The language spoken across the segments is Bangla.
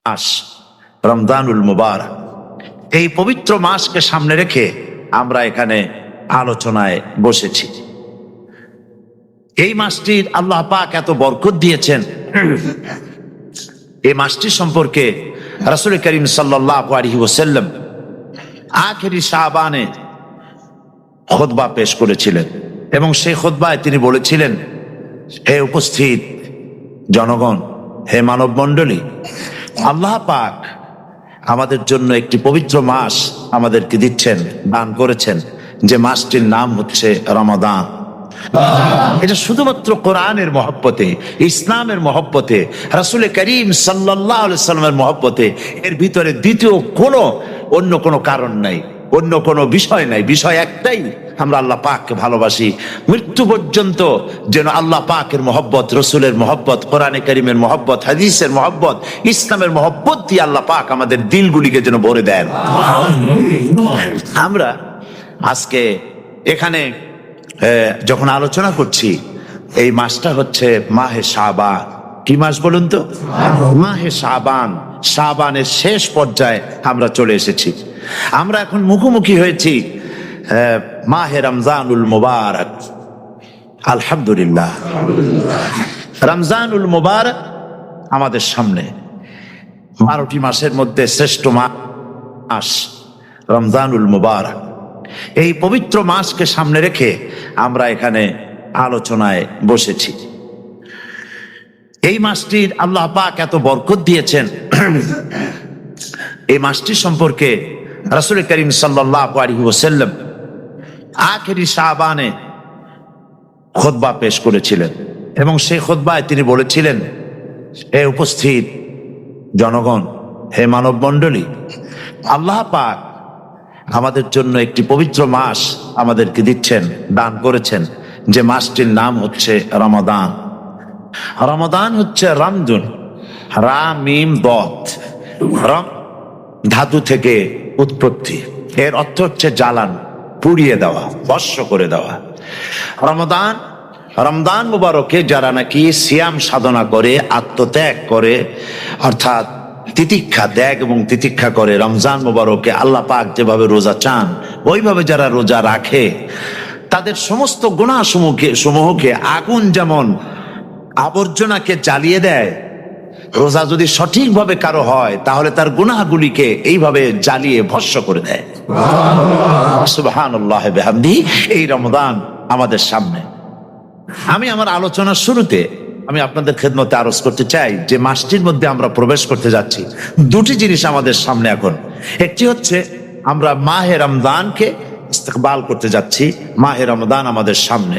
মাস রমজানুল মুবারক, এই পবিত্র মাসকে সামনে রেখে আমরা এখানে আলোচনায় বসেছি। এই মাসটির আল্লাহ পাক এত বরকত দিয়েছেন। এই মাসটি সম্পর্কে রাসূল করিম সাল্লাল্লাহু আলাইহি ওয়াসাল্লাম আখেরি শাবানে খুতবা পেশ করেছিলেন এবং সেই খুতবায় তিনি বলেছিলেন, হে উপস্থিত জনগণ, হে মানব মণ্ডলী, আল্লাহ পাক আমাদের জন্য একটি পবিত্র মাস আমাদেরকে দিচ্ছেন, দান করেছেন, যে মাসটির নাম হচ্ছে রমাদান। এটা শুধুমাত্র কোরআনের মহব্বতে, ইসলামের মহব্বতে, রাসূল করিম সাল্লাল্লাহু আলাইহি সাল্লামের মহব্বতে, এর ভিতরে দ্বিতীয় অন্য কোনো কারণ নাই, অন্য কোনো বিষয় নাই। বিষয় একটাই, আমরা আল্লাহ পাককে ভালোবাসি। মৃত্যু পর্যন্ত যেন আল্লাহ পাকের মহব্বত, রসুলের মহব্বত, কোরআনে কারীমের মহব্বত, হাদিসের মহব্বত, ইসলামের মহব্বত দিয়ে আল্লাহ পাক আমাদের দিলগুলিকে যেন ভরে দেন। আমরা আজকে এখানে যখন আলোচনা করছি, এই মাসটা হচ্ছে মাহে শাবান। কি মাস বলুন তো? মাহে শাবান। শাবানের শেষ পর্যায়ে আমরা চলে এসেছি। আমরা এখন মুখোমুখি হয়েছি মাহে রমজানুল মুবারক। আলহামদুলিল্লাহ, রমজানুল মুবারক আমাদের সামনে। 12টি মাসের মধ্যে শ্রেষ্ঠ মাস রমজানুল মুবারক। এই পবিত্র মাসকে সামনে রেখে আমরা এখানে আলোচনায় বসেছি। এই মাসটির আল্লাহ পাক এত বরকত দিয়েছেন। এই মাসটি সম্পর্কে রাসূল করিম সাল্লাল্লাহু আলাইহি ওয়াসাল্লাম আখেরি শাবানে খুতবা পেশ করেছিলেন এবং সেই খুতবায় তিনি বলেছিলেন, হে উপস্থিত জনগণ, হে মানব মণ্ডলী, আল্লাহ পাক আমাদের জন্য একটি পবিত্র মাস আমাদেরকে দিচ্ছেন, দান করেছেন, যে মাসটির নাম হচ্ছে রমাদান। রমাদান হচ্ছে রামদুন, রা মিম দত, রম ধাতু থেকে উৎপত্তি। এর অর্থ হচ্ছে জ্বালান, পুড়িয়ে দেওয়া, ভস্ম করে দেওয়া। রমদান মুবারকে যারা নাকি সিয়াম সাধনা করে, আত্মত্যাগ করে, অর্থাৎ তিতিক্ষা, ত্যাগ এবং তিতিক্ষা করে, রমজান মুবারকে আল্লাহ পাক যেভাবে রোজা চান ওইভাবে যারা রোজা রাখে, তাদের সমস্ত গুনাহ সমূহকে আগুন যেমন আবর্জনাকে জ্বালিয়ে দেয়, রোজা যদি সঠিকভাবে কারো হয় তাহলে তার গুনাহগুলিকে এইভাবে জ্বালিয়ে ভস্ম করে দেয়। সুবহানাল্লাহ বিহামদিহি। এই রমাদান আমাদের সামনে। আমি আমার আলোচনার শুরুতে আমি আপনাদের খেদমতে আরজ করতে চাই যে মাসটির মধ্যে আমরা প্রবেশ করতে যাচ্ছি, দুটি জিনিস আমাদের সামনে এখন। একটি হচ্ছে আমরা মাহে রমজানকে ইস্তেকবাল করতে যাচ্ছি। মাহে রমজান আমাদের সামনে।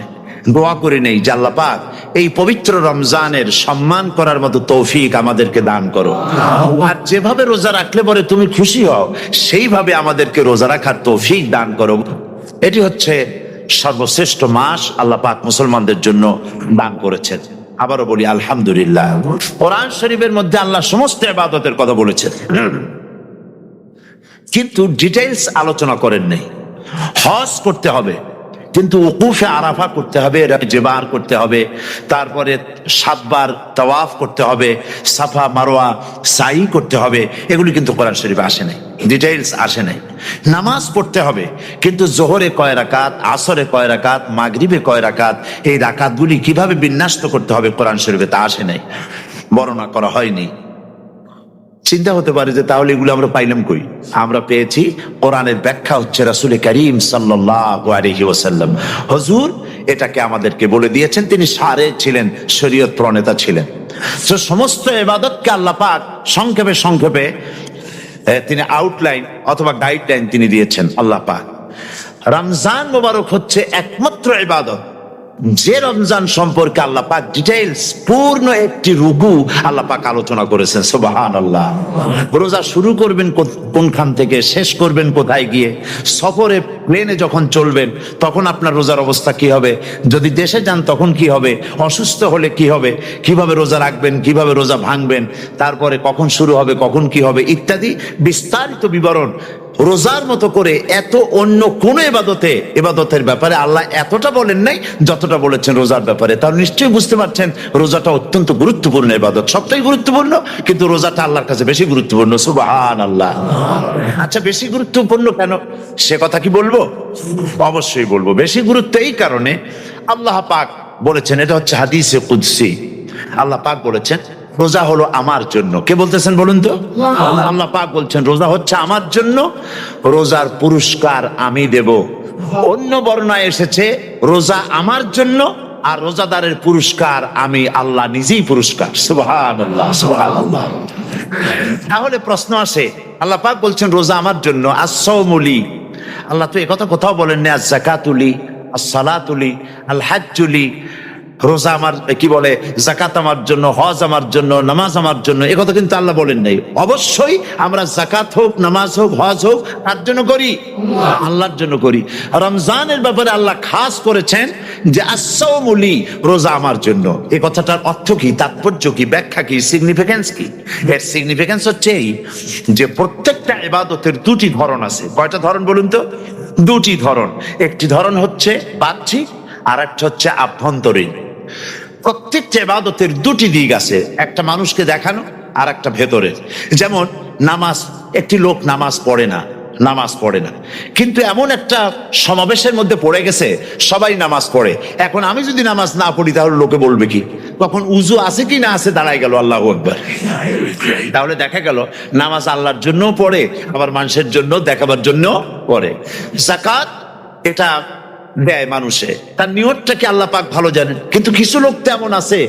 দোয়া করে নেই যে আল্লাহ পাক এই পবিত্র রমজানের সম্মান করার মতো তৌফিক আমাদেরকে দান করো, আর যেভাবে রোজা রাখলে পরে তুমি খুশি হও সেইভাবে আমাদেরকে রোজা রাখার তৌফিক দান করো। এটি হচ্ছে সর্বশ্রেষ্ঠ মাস আল্লাহ পাক মুসলমানদের জন্য দান করেছেন। আবারও বলি আলহামদুলিল্লাহ। কোরআন শরীফের মধ্যে আল্লাহ সমস্ত ইবাদতের কথা বলেছেন, কিন্তু ডিটেইলস আলোচনা করেন নাই। হজ করতে হবে, কিন্তু উকুফে আরাফা করতে হবে, জেবার করতে হবে, তারপরে 7 বার তাওয়াফ করতে হবে, সাফা মারওয়া সাই করতে হবে। এগুলি কিন্তু কোরআন শরীফে আসে নাই, ডিটেইলস আসে নাই। নামাজ পড়তে হবে, কিন্তু জোহরে কয় রাকাত, আসরে কয় রাকাত, মাগরিবে কয় রাকাত, এই রাকাতগুলি কিভাবে বিন্যস্ত করতে হবে কোরআন শরীফে তা আসে নাই, বর্ণনা করা হয়নি। চিন্তা হতে পারে যে তাহলে এগুলো আমরা পাইলাম কই? আমরা পেয়েছি কোরআনের ব্যাখ্যা হচ্ছে রাসূল করিম সাল্লাল্লাহু আলাইহি ওয়াসাল্লাম। হুজুর এটাকে আমাদেরকে বলে দিয়েছেন, তিনি সারে ছিলেন, শরীয়ত প্রণেতা ছিলেন। তো সমস্ত ইবাদতকে আল্লাহ পাক সংক্ষেপে তিনি আউটলাইন অথবা গাইডলাইন তিনি দিয়েছেন আল্লাহ পাক। রমজান মুবারক হচ্ছে একমাত্র ইবাদত যে রমজান সম্পর্কে আল্লাহ পাক ডিটেইলস পূর্ণ একটি রুকু আল্লাহ পাক আলোচনা করেছেন। সুবহানাল্লাহ। রোজা শুরু করবেন কোনখান থেকে, শেষ করবেন কোথায় গিয়ে, সফরে প্লেনে যখন চলবেন তখন আপনার রোজার অবস্থা কি হবে, যদি দেশে যান তখন কি হবে, অসুস্থ হলে কি হবে, কিভাবে রোজা রাখবেন, কিভাবে রোজা ভাঙবেন, তারপরে কখন শুরু হবে, কখন কি হবে ইত্যাদি বিস্তারিত বিবরণ রোজার মতো করে এত অন্য কোন ইবাদতের ব্যাপারে আল্লাহ এতটা বলেন নাই যতটা বলেছেন রোজার ব্যাপারে। তাহলে নিশ্চয়ই বুঝতে পারছেন রোজাটা অত্যন্ত গুরুত্বপূর্ণ ইবাদত, সবটাই গুরুত্বপূর্ণ, কিন্তু রোজাটা আল্লাহর কাছে বেশি গুরুত্বপূর্ণ। সুবহানাল্লাহ। আচ্ছা, বেশি গুরুত্বপূর্ণ কেন সে কথা কি বলবো? অবশ্যই বলবো। বেশি গুরুত্ব এই কারণে, আল্লাহ পাক বলেছেন, এটা হচ্ছে হাদিসে কুদসি, আল্লাহ পাক বলেছেন রোজা হলো আমার জন্য। কে বলতেছেন বলুন তো? আল্লাহ পাক বলছেন রোজা হচ্ছে আমার জন্য, রোজার পুরস্কার আমি দেব। অন্য বর্ণনায় এসেছে রোজা আমার জন্য আর রোজাদারের পুরস্কার আমি আল্লাহ নিজেই পুরস্কার। সুবহানাল্লাহ, সুবহানাল্লাহ। তাহলে প্রশ্ন আসে, আল্লাহ পাক বলছেন রোজা আমার জন্য, as-sawmuli, আল্লাহ তো একথা কোথাও বলেন না az-zakatuli, as-salatuli, al-hajjuli, রোজা আমার কি বলে, জাকাত আমার জন্য, হজ আমার জন্য, নামাজ আমার জন্য, একথা কিন্তু আল্লাহ বলেন নাই। অবশ্যই আমরা জাকাত হোক, নামাজ হোক, হজ হোক তার জন্য করি, আল্লাহর জন্য করি। রমজানের ব্যাপারে আল্লাহ খাস করেছেন যে as-sawmuli, রোজা আমার জন্য। এই কথাটার অর্থ কি, তাৎপর্য কি, ব্যাখ্যা কি, সিগনিফিকেন্স কি? এর সিগনিফিকেন্স হচ্ছে এই যে প্রত্যেকটা ইবাদতের দুটি ধরন আছে। কয়টা ধরন বলুন তো? দুটি ধরন। একটি ধরন হচ্ছে বাহ্যিক আর একটা হচ্ছে আভ্যন্তরীণ। প্রত্যেকটা ইবাদতের দুটি দিক আছে, একটা মানুষকে দেখানো আর একটা ভেতরের। যেমন নামাজ, একটি লোক নামাজ পড়ে না, কিন্তু এমন একটা সমাবেশের মধ্যে পড়ে গেছে সবাই নামাজ পড়ে। এখন আমি যদি নামাজ না পড়ি তাহলে লোকে বলবে কি? তখন উজু আছে কি না আছে দাঁড়ায় গেল, আল্লাহু আকবার। তাহলে দেখা গেল নামাজ আল্লাহর জন্য পড়ে, আবার মানুষের জন্য দেখাবার জন্য পড়ে। যাকাত এটা দেয় মানুষে, তার নিয়তটাকে আল্লাহ পাক ভালো জানেন। কিন্তু কিছু লোক তেমন আছে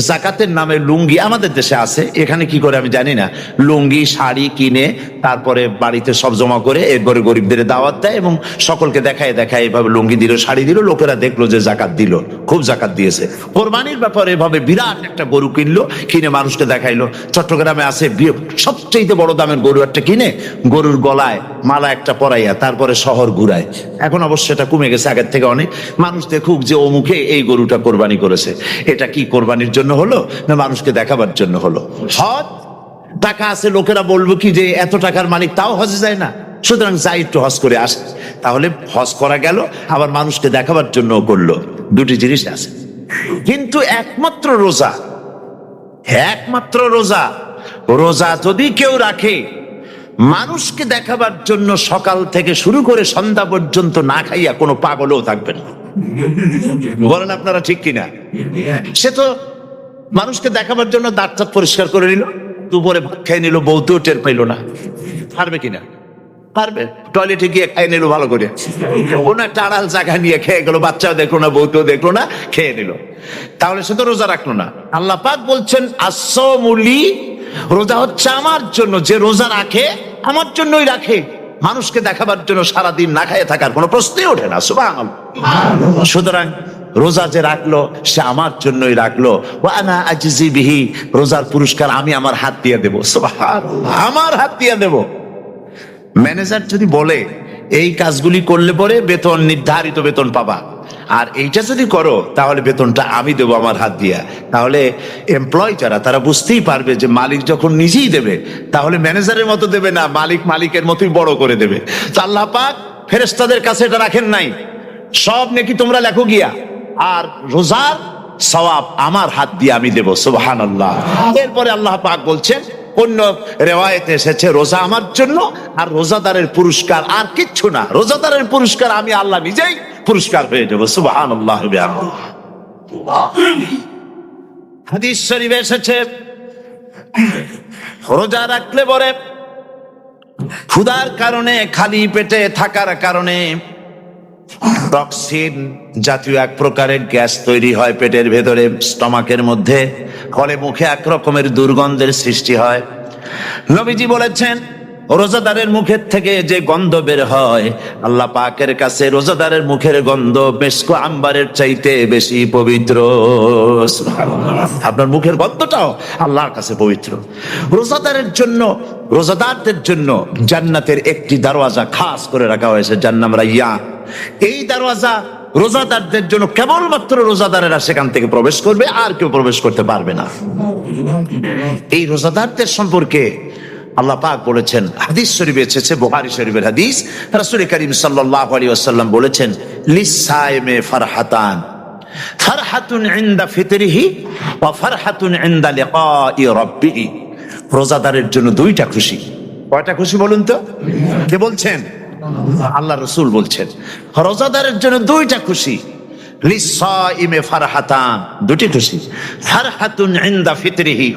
যাকাতের নামে লুঙ্গি, আমাদের দেশে আছে, এখানে কি করে আমি জানি না, লুঙ্গি শাড়ি কিনে তারপরে বাড়িতে সব জমা করে এরপরে গরিবদের দাওয়াত দেয় এবং সকলকে দেখায় এভাবে লুঙ্গি দিল, শাড়ি দিল, লোকেরা দেখলো যে জাকাত দিল, খুব জাকাত দিয়েছে। কোরবানির ব্যাপারে এভাবে বিরাট একটা গরু কিনলো, কিনে মানুষকে দেখাইলো। চট্টগ্রামে আছে সবচেয়ে বড় দামের গরু একটা কিনে গরুর গলায় মালা একটা পরাইয়া তারপরে শহর ঘুরায়। এখন অবশ্য এটা কমে গেছে আগের থেকে অনেক। মানুষ দেখুক যে অমুকে এই গরুটা কোরবানি করেছে। এটা কি কোরবানির জন্য হলো না মানুষকে দেখাবার জন্য হলো? হজ, টাকা আছে, লোকেরা বলবো কি যে এত টাকার মালিক তাও হজে যায় না, সুতরাং যাই একটু হজ করে আসে। তাহলে হজ করা গেল, আবার মানুষকে দেখাবার জন্য করলো। দুটি জিনিস আছে। কিন্তু একমাত্র রোজা যদি কেউ রাখে মানুষকে দেখাবার জন্য, সকাল থেকে শুরু করে সন্ধ্যা পর্যন্ত না খাইয়া কোনো পাগলও থাকবে না। বলেন আপনারা ঠিক কিনা? সে তো মানুষকে দেখাবার জন্য দাঁত পরিষ্কার করে নিল, দুপুরে ভাত খাই নিল, বউতেও টের পাইল না। পারবে কিনা? পারবে। টয়লেটে গিয়ে খাই নিল ভালো করে, কোনো একটা আড়াল জায়গা নিয়ে খেয়ে গেল, বাচ্চাও দেখলো না, বউতেও দেখলো না, খেয়ে নিল। তাহলে সে তো রোজা রাখলো না। আল্লাহ পাক বলছেন as-sawmuli, রোজা হচ্ছে আমার জন্য। যে রোজা রাখে আমার জন্যই রাখে, মানুষকে দেখাবার জন্য সারাদিন না খাইয়ে থাকার কোনো প্রশ্নই ওঠে না। সুবহানাল্লাহ। সুতরাং রোজা যে রাখলো সে আমার জন্যই রাখলো। ওয়া আনা আজজি বিহি, রোজার পুরস্কার আমি আমার হাত দিয়ে দেব। সুবহানাল্লাহ, আমার হাত দিয়ে দেব। ম্যানেজার যদি বলে এই কাজগুলি করলে পরে বেতন, নির্ধারিত বেতন পাবা, আর এইটা যদি করো তাহলে বেতনটা আমি দেবো আমার হাত দিয়া, তাহলে এমপ্লয় যারা তারা বুঝতেই পারবে যে মালিক যখন নিজেই দেবে তাহলে ম্যানেজারের মতো দেবে না, মালিকের মতোই বড় করে দেবে। তো আল্লাহ পাক ফেরেশতাদের কাছে এটা রাখেন নাই, সব নেকি তোমরা লেখো গিয়া, আর রোজার সওয়াব আমার হাত দিয়ে আমি দেব। সুবহানাল্লাহ। এরপরে আল্লাহ পাক বলছেন, অন্য রেওয়ায়েতে এসেছে রোজা আমার জন্য, আর রোজাদারের পুরস্কার আর কিচ্ছু না, রোজাদারের পুরস্কার আমি আল্লাহ নিজেই পুরস্কার হয়ে যাব। সুবহানাল্লাহ। হাদিস শরীফে এসেছে রোজা রাখলে পরে ক্ষুধার কারণে, খালি পেটে থাকার কারণে টক্সিন জাতীয় এক প্রকারের গ্যাস তৈরি হয় পেটের ভেতরে, স্টমাকের মধ্যে, ফলে মুখে এক রকমের দুর্গন্ধের সৃষ্টি হয়। নবীজি বলেছেন রোজাদারের মুখের থেকে যে গন্ধ বের হয় আল্লাহ পাকের কাছে রোজাদারের মুখের গন্ধ মেশক আম্বারের চাইতে বেশি পবিত্র। আপনার মুখের গন্ধটাও আল্লাহর কাছে পবিত্র। রোজাদারের জন্য, রোজাদারদের জন্য জান্নাতের একটি দরওয়াজা খাস করে রাখা হয়েছে, যার নাম রাইয়ান। এই দরওয়াজা রোজাদারদের জন্য, কেবলমাত্র রোজাদারেরা সেখান থেকে প্রবেশ করবে, আর কেউ প্রবেশ করতে পারবে না। এই রোজাদারদের সম্পর্কে আল্লাহ পাক বলেছেন, হাদিস শরীফে এসেছে, বুখারী শরীফের হাদিস, রাসূল করিম সাল্লাল্লাহু আলাইহি ওয়াসাল্লাম বলেছেন, লিস-সাইমে ফারহাতান, ফারহাতুন ইনদা ফিতরিহি ওয়া ফারহাতুন ইনদা লিকাই রাব্বিহি। রোজাদারের জন্য দুইটা খুশি। কয়টা খুশি বলুন তো? কে বলছেন? আল্লাহ রাসূল বলছেন রোজাদারের জন্য দুইটা খুশি। লিস-সাইমে ফারহাতান, দুটি খুশি। ফারহাতুন ইনদা ফিতরিহি,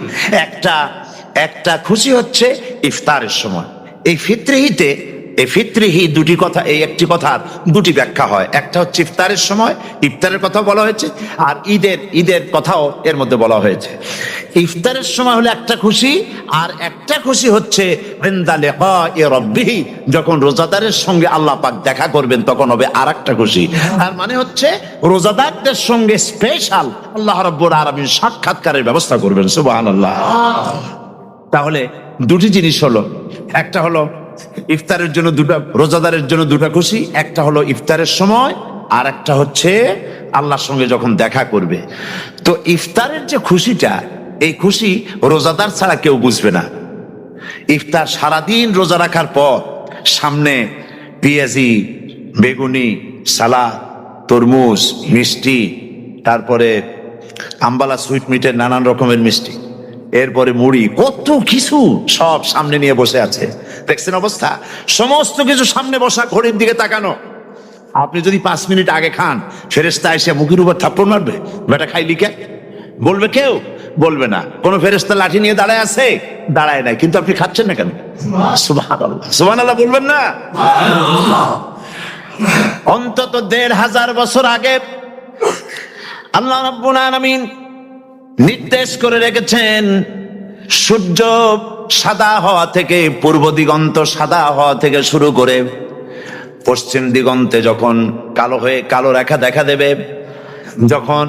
একটা খুশি হচ্ছে ইফতারের সময়। এই ফিতরিহি দুটি কথা, এই একটি কথার দুটি ব্যাখ্যা হয়। একটা হচ্ছে ইফতারের সময়, ইফতারের কথা বলা হয়েছে, আর ঈদের কথাও এর মধ্যে বলা হয়েছে। ইফতারের সময় হলে একটা খুশি, আর একটা খুশি হচ্ছে ইনদা লিকাই রাব্বিহি, যখন রোজাদারের সঙ্গে আল্লাহ পাক দেখা করবেন তখন হবে আর একটা খুশি। তার মানে হচ্ছে রোজাদারদের সঙ্গে স্পেশাল আল্লাহ রাব্বুল আলামিন সাক্ষাৎকারের ব্যবস্থা করবেন। সুবহানাল্লাহ। তাহলে দুটি জিনিস হলো, একটা হলো ইফতারের জন্য রোজাদারের জন্য দুটা খুশি, একটা হলো ইফতারের সময়, আর একটা হচ্ছে আল্লাহর সঙ্গে যখন দেখা করবে। তো ইফতারের যে খুশিটা, এই খুশি রোজাদার ছাড়া কেউ বুঝবে না। ইফতার সারাদিন রোজা রাখার পর সামনে পেঁয়াজি, বেগুনি, সালাদ, তরমুজ, মিষ্টি, তারপরে আম্বালা সুইট মিটের নানান রকমের মিষ্টি, এরপরে মুড়ি, কত কিছু সব সামনে নিয়ে বসে আছে। দেখছেন অবস্থা? সমস্ত কিছু সামনে বসা, ঘড়ির দিকে তাকানো। আপনি যদি 5 মিনিট আগে খান, ফেরেশতা এসে মুখের উপর থাপ্পড় মারবে, বেটা খাইলি কে? বলবে কেউ? বলবে না। কোন ফেরেশতা লাঠি নিয়ে দাঁড়ায় আছে? দাঁড়ায় নাই। কিন্তু আপনি খাচ্ছেন না কেন? সুবহানাল্লাহ, সুবহানাল্লাহ বলবেন না? অন্তত 1500 বছর আগে আল্লাহ রাব্বুল আলামিন নির্দেশ করে রেখেছেন, সূর্য সাদা হওয়া থেকে, পূর্ব দিগন্ত সাদা হওয়া থেকে শুরু করে পশ্চিম দিগন্তে যখন কালো রেখা দেখা দেবে, যখন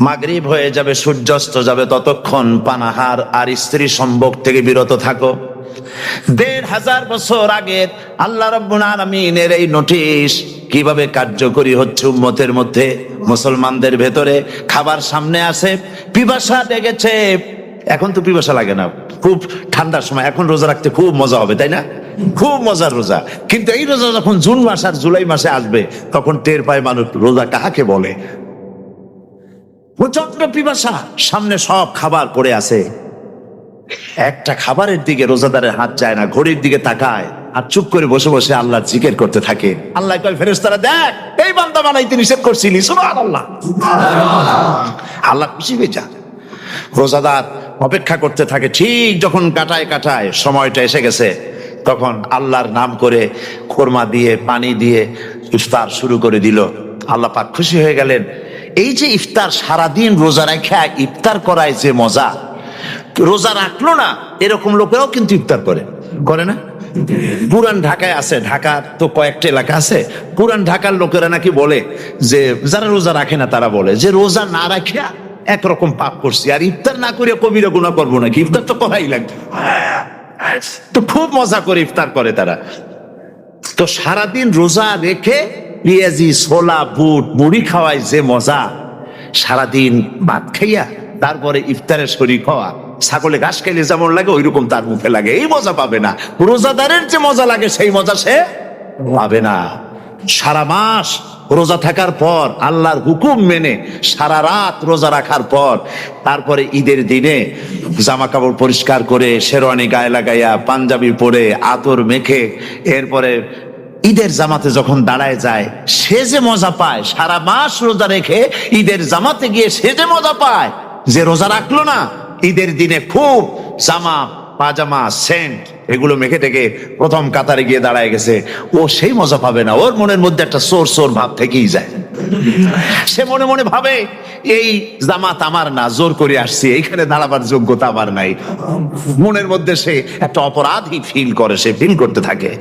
মাগরিব হয়ে যাবে, সূর্যাস্ত যাবে, ততক্ষণ পানাহার আর স্ত্রী সম্ভোগ থেকে বিরত থাকো। 1500 বছর আগে আল্লাহ রাব্বুল আলামিনের এই নোটিশ কিভাবে কার্যকরী হচ্ছে উম্মতের মধ্যে, মুসলমানদের ভেতরে। খাবার সামনে আসে, পিপাসা লেগেছে। এখন তো পিপাসা লাগে না, খুব ঠান্ডার সময়। এখন রোজা রাখতে খুব মজা হবে, তাই না? খুব মজার রোজা। কিন্তু এই রোজা যখন জুন মাস আর জুলাই মাসে আসবে, তখন টের পায় মানুষ রোজা কাহাকে বলে। প্রচন্ড পিপাসা, সামনে সব খাবার পড়ে আছে, একটা খাবারের দিকে রোজাদারের হাত যায় না, ঘড়ির দিকে তাকায় আর চুপ করে বসে বসে আল্লাহর জিকির করতে থাকে। আল্লাহ কয়, ফেরেশতারা দেখ, এই বান্দা বানাইতে নিষেধ করছিলি। সুবহানাল্লাহ। আল্লাহ খুশি হয়ে যান। রোজাদার অপেক্ষা করতে থাকে। ঠিক যখন কাটায় সময়টা এসে গেছে, তখন আল্লাহর নাম করে কোরমা দিয়ে, পানি দিয়ে ইফতার শুরু করে দিল। আল্লাহ পাক খুশি হয়ে গেলেন। এই যে ইফতার, সারাদিন রোজা রাখা ইফতার করায় যে মজা, রোজা রাখলো না এরকম লোকেরাও কিন্তু ইফতার করে না? পুরান ঢাকায় আছে, ঢাকা তো কয়েকটা এলাকা আছে, পুরান ঢাকার লোকেরা নাকি বলে যে, যারা রোজা রাখে না তারা বলে যে, রোজা না রাখিয়া একরকম পাপ করছি, আর ইফতার না করিয়া কবিরা গুনাহ করবো নাকি? ইফতার তো করাই লাগবে। তো খুব মজা করে ইফতার করে তারা। তো সারাদিন রোজা রেখে পেঁয়াজি, ছোলা, বুট, মুড়ি খাওয়ায় যে মজা, সারাদিন ভাত খাইয়া তারপরে ইফতারের শরীক হওয়া, ছাগলে ঘাস খাইলে যেমন লাগে ওইরকম তার মুখে লাগে, এই মজা পাবে না। রোজাদারের যে মজা লাগে সেই মজা সে পাবে না। সারা মাস রোজা থাকার পর, আল্লাহর হুকুম মেনে সারা রাত রোজা রাখার পর, তারপরে ঈদের দিনে জামা কাপড় পরিষ্কার করে, শেরওয়ানি গায়ে লাগাইয়া, পাঞ্জাবি পরে, আতর মেখে, এরপরে ঈদের জামাতে যখন দাঁড়ায় যায়, সে যে মজা পায়, সারা মাস রোজা রেখে ঈদের জামাতে গিয়ে সে যে মজা পায়, যে রোজা রাখলো না, ঈদের দিনে খুব জামা, পাজামা, সেন্ট এগুলো মেখে টেকে প্রথম কাতারে গিয়ে দাঁড়ায় গেছে, ও সেই মজা পাবে না। ওর মনের মধ্যে একটা সোর ভাব থেকেই যায়। সে মনে মনে ভাবে, এই জামাত আমার না, জোর করে আসছি, এইখানে দাঁড়াবার যোগ্যতা আমার নাই। মনের মধ্যে সে একটা অপরাধী ফিল করে, সে ফিল করতে থাকে।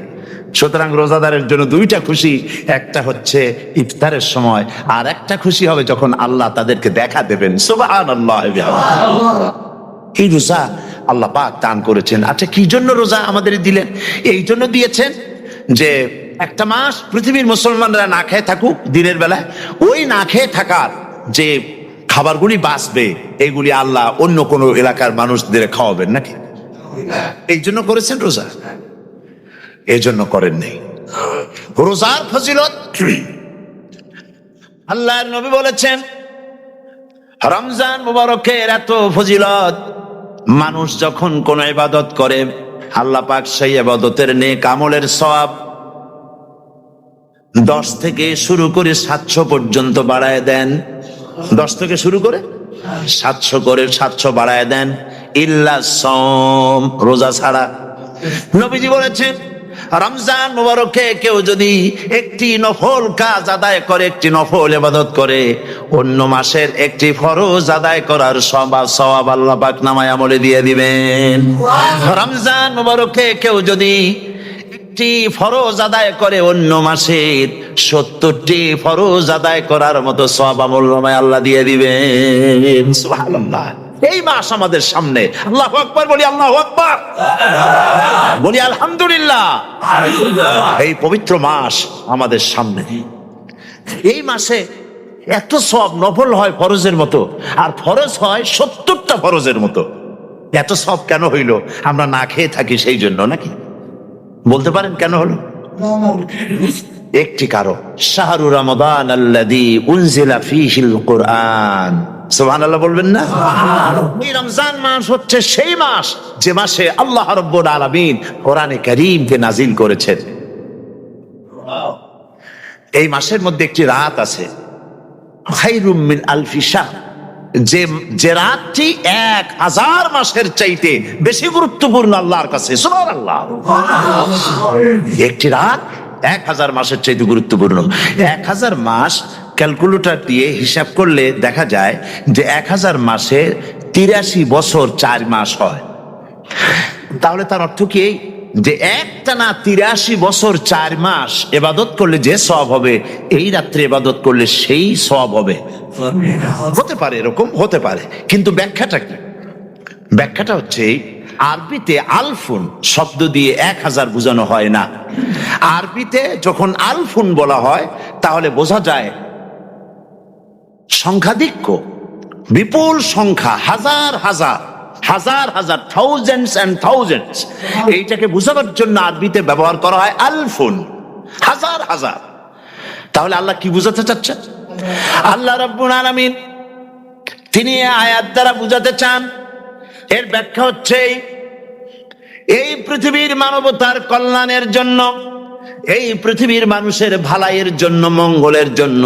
সুতরাং রোজাদারের জন্য দুইটা খুশি, একটা হচ্ছে ইফতারের সময়, আর একটা খুশি হবে যখন আল্লাহ তাদেরকে দেখা দেবেন। সুবহানাল্লাহ। এই রোজা আল্লাহ পাক দান করেছেন। আচ্ছা, কি জন্য রোজা আমাদের দিলেন? এই জন্য দিয়েছেন যে একটা মাস পৃথিবীর মুসলমানরা না খেয়ে থাকুক দিনের বেলায়, ওই না খেয়ে থাকার যে খাবারগুলি বাঁচবে, এগুলি আল্লাহ অন্য কোনো এলাকার মানুষদের খাওয়াবেন নাকি? এই জন্য করেছেন রোজা? এই জন্য করেন নাই। রোজার ফজিলত আল্লাহর নবী বলেছেন, রমজান মুবারকের এত ফজিলত, মানুষ যখন কোন ইবাদত করে আল্লাহ পাক সেই ইবাদতের নেক আমলের সওয়াব 10 থেকে শুরু করে 700 পর্যন্ত বাড়ায় দেন। 10 থেকে শুরু করে 700 বাড়ায় দেন, ইল্লা সওম, রোজা ছাড়া। নবীজি বলেছেন, রমজান মুবারকে কেউ যদি একটি নফল কাজ আদায় করে, একটি নফল ইবাদত করে, অন্য মাসের একটি ফরজ আদায় করার সওয়াব আল্লাহ পাক নামায় আমলে দিয়ে দিবেন। রমজান মুবারকে কেউ যদি একটি ফরজ আদায় করে, অন্য মাসের 70টি ফরজ আদায় করার মতো সওয়াব আমল নামায় আল্লাহ দিয়ে দিবেন। সুবহানাল্লাহ। এই মাস আমাদের সামনে, আল্লাহু আকবার বলি, আল্লাহু আকবার বলি, আলহামদুলিল্লাহ। এই পবিত্র মাস আমাদের সামনে, এই মাসে এত সব নফল হয় ফরজের মতো, আর ফরজ হয় 70টা ফরজের মতো। এত সব কেন হইল? আমরা না খেয়ে থাকি সেই জন্য নাকি? বলতে পারেন কেন হলো? একটি কারণ, শাহরু রমাদান আল্লাযী উনজিলা ফীহিল কুরআন। সুবহানাল্লাহ বলবেন না? এই রমজান মাস হচ্ছে সেই মাস যে মাসে আল্লাহ রাব্বুল আলামিন কোরআনে কারীমকে নাজিল করেছেন। এই মাসের মধ্যে একটি রাত আছে, খায়রুম মিন আলফি শাহর, যে রাতটি 1000 মাসের চাইতে বেশি গুরুত্বপূর্ণ আল্লাহর কাছে। সুবহানাল্লাহ। একটি রাত 1000 মাসের চাইতে গুরুত্বপূর্ণ। 1000 মাস ক্যালকুলেটর দিয়ে হিসাব করলে দেখা যায় যে 1000 মাসে 83 বছর 4 মাস হয়। তাহলে তার অর্থ কি যে একটানা 83 বছর 4 মাস ইবাদত করলে যে সওয়াব হবে, এই রাত্রে ইবাদত করলে সেই সওয়াব হবে? হতে পারে, এরকম হতে পারে, কিন্তু ব্যাখ্যাটা কি? ব্যাখ্যাটা হচ্ছে, আরবিতে আলফুন শব্দ দিয়ে 1000 বোঝানো হয় না। আরবিতে যখন আলফুন বলা হয় তাহলে বোঝা যায় সংখ্যাধিক্য, বিপুল সংখ্যা, হাজার হাজার হাজার হাজার, থাউজেন্ডস এন্ড থাউজেন্ডস। এইটাকে বোঝানোর জন্য আরবিতে ব্যবহার করা হয় আলফুন, হাজার হাজার। তাহলে আল্লাহ কি বুঝাতে চাচ্ছেন? আল্লাহ রাব্বুল আলামিন তিনি আয়াত দ্বারা বুঝাতে চান, এর ব্যাখ্যা হচ্ছে এই পৃথিবীর মানবতার কল্যাণের জন্য, এই পৃথিবীর মানুষের ভালাইয়ের জন্য, মঙ্গলের জন্য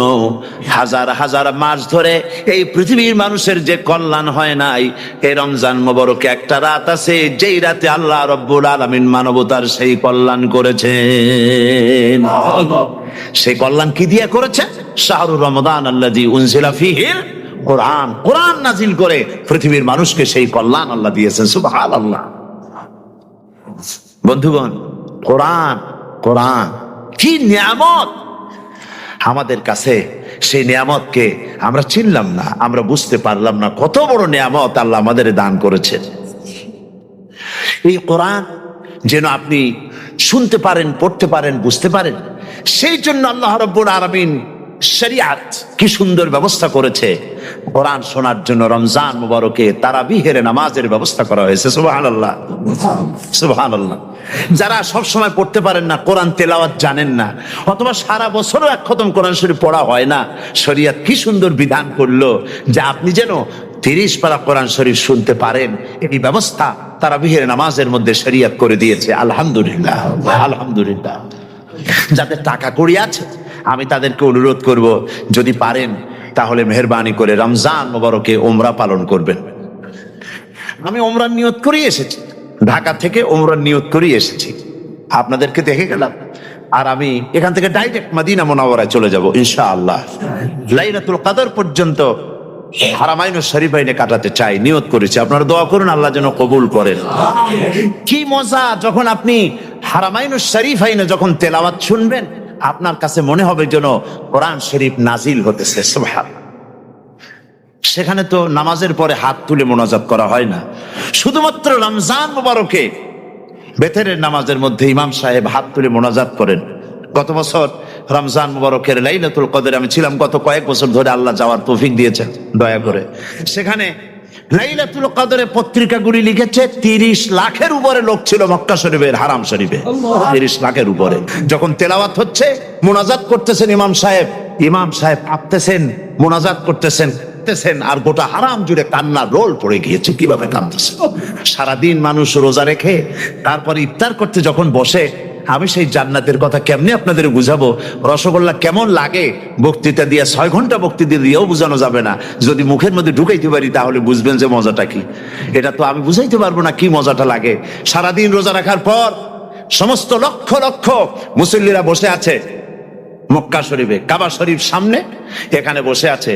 হাজার হাজার মাস ধরে এই পৃথিবীর মানুষের যে কল্যাণ হয় নাই, এই রমজান মুবারকে একটা রাত আছে যেই রাতে আল্লাহ রাব্বুল আলামিন মানবতার সেই কল্যাণ করেছেন। সেই কল্যাণ কি দিয়ে করেছেন? শাহরু রমাদান আল্লাযী উনজিলা ফীহিল কোরআন, কোরআন নাজিল করে পৃথিবীর মানুষকে সেই কল্যাণ আল্লাহ দিয়েছেন। সুবহানাল্লাহ। বন্ধুগণ, কোরআন, কোরআন কি নিয়ামত আমাদের কাছে! সেই নিয়ামতকে আমরা চিনলাম না, আমরা বুঝতে পারলাম না কত বড় নিয়ামত আল্লাহ আমাদের দান করেছেন। এই কোরআন যেন আপনি শুনতে পারেন, পড়তে পারেন, বুঝতে পারেন, সেই জন্য আল্লাহ রাব্বুল আলামিন শরিয়াত কি সুন্দর ব্যবস্থা করেছে। কোরআন শোনার জন্য রমজান মুবারকে তারাবিহের নামাজের ব্যবস্থা করা হয়েছে। সুবহানাল্লাহ, সুবহানাল্লাহ। যারা সব সময় পড়তে পারেন না, কোরআন তেলাওয়াত জানেন না, অথবা সারা বছরও এক খতম কোরআন শরীফ পড়া হয় না, শরিয়াত কি সুন্দর বিধান করলো যে আপনি যেন 30 পারা কোরআন শরীফ শুনতে পারেন। এই ব্যবস্থা তারাবিহের নামাজের মধ্যে শরিয়াত করে দিয়েছে। আলহামদুলিল্লাহ, আলহামদুলিল্লাহ। যাদের টাকা কড়ি আছে, আমি তাদেরকে অনুরোধ করব, যদি পারেন তাহলে মেহেরবানি করে রমজান মুবারকে উমরা পালন করবেন। আমি উমরার নিয়ত করে এসেছি, ঢাকা থেকে উমরার নিয়ত করে এসেছি, আপনাদেরকে দেখে গেলাম। আর আমি এখান থেকে ডাইরেক্ট মদিনা মুনাওয়ারায় চলে যাব ইনশাআল্লাহ। লাইলাতুল কদর পর্যন্ত হারামাইনুশ শরীফাইনে কাটাতে চাই, নিয়ত করেছি। আপনারা দোয়া করুন আল্লাহ যেন কবুল করেন। কি মজা যখন আপনি হারামাইনুশ শরীফাইনে যখন তেলাওয়াত শুনবেন, আপনার কাছে মনে হবে যেন কোরআন শরীফ নাজিল হতেছে। সুবহানাল্লাহ। সেখানে তো নামাজের পরে হাত তুলে মোনাজাত করা হয় না, শুধুমাত্র রমজান মুবারকে বেতেরের নামাজের মধ্যে ইমাম সাহেব হাত তুলে মোনাজাত করেন। গত বছর রমজান মুবারকের লাইলাতুল কদরে আমি ছিলাম, গত কয়েক বছর ধরে আল্লাহ যাওয়ার তৌফিক দিয়েছেন দয়া করে। সেখানে লাইলাতুল কদরে পত্রিকাগুলি লিখেছে 30 লাখের উপরে লোক ছিল মক্কা শরীফের হারাম শরীফে, 30 লাখের উপরে। যখন তেলাওয়াত হচ্ছে, মুনাজাত করতেছেন ইমাম সাহেব কাঁপতেছেন, মুনাজাত করতেছেন আর গোটা হারাম জুড়ে কান্নার রোল পড়ে গিয়েছে। কিভাবে কাঁদতেছে! সারাদিন মানুষ রোজা রেখে তারপরে ইফতার করতে যখন বসে, আমি সেই জান্নাতের কথা কেমনে আপনাদের বুঝাবো? রসগোল্লা কেমন লাগে বক্তৃতা দিয়ে 6 ঘন্টা বক্তৃতা দিয়েও বোঝানো যাবে না। যদি মুখের মধ্যে ঢুকাইতে পারি তাহলে বুঝবেন যে মজাটা কি। এটা তো আমি বুঝাইতে পারবো না কি মজাটা লাগে। সারাদিন রোজা রাখার পর সমস্ত লক্ষ লক্ষ মুসল্লিরা বসে আছে মক্কা শরীফে, কাবা শরীফ সামনে, এখানে বসে আছে।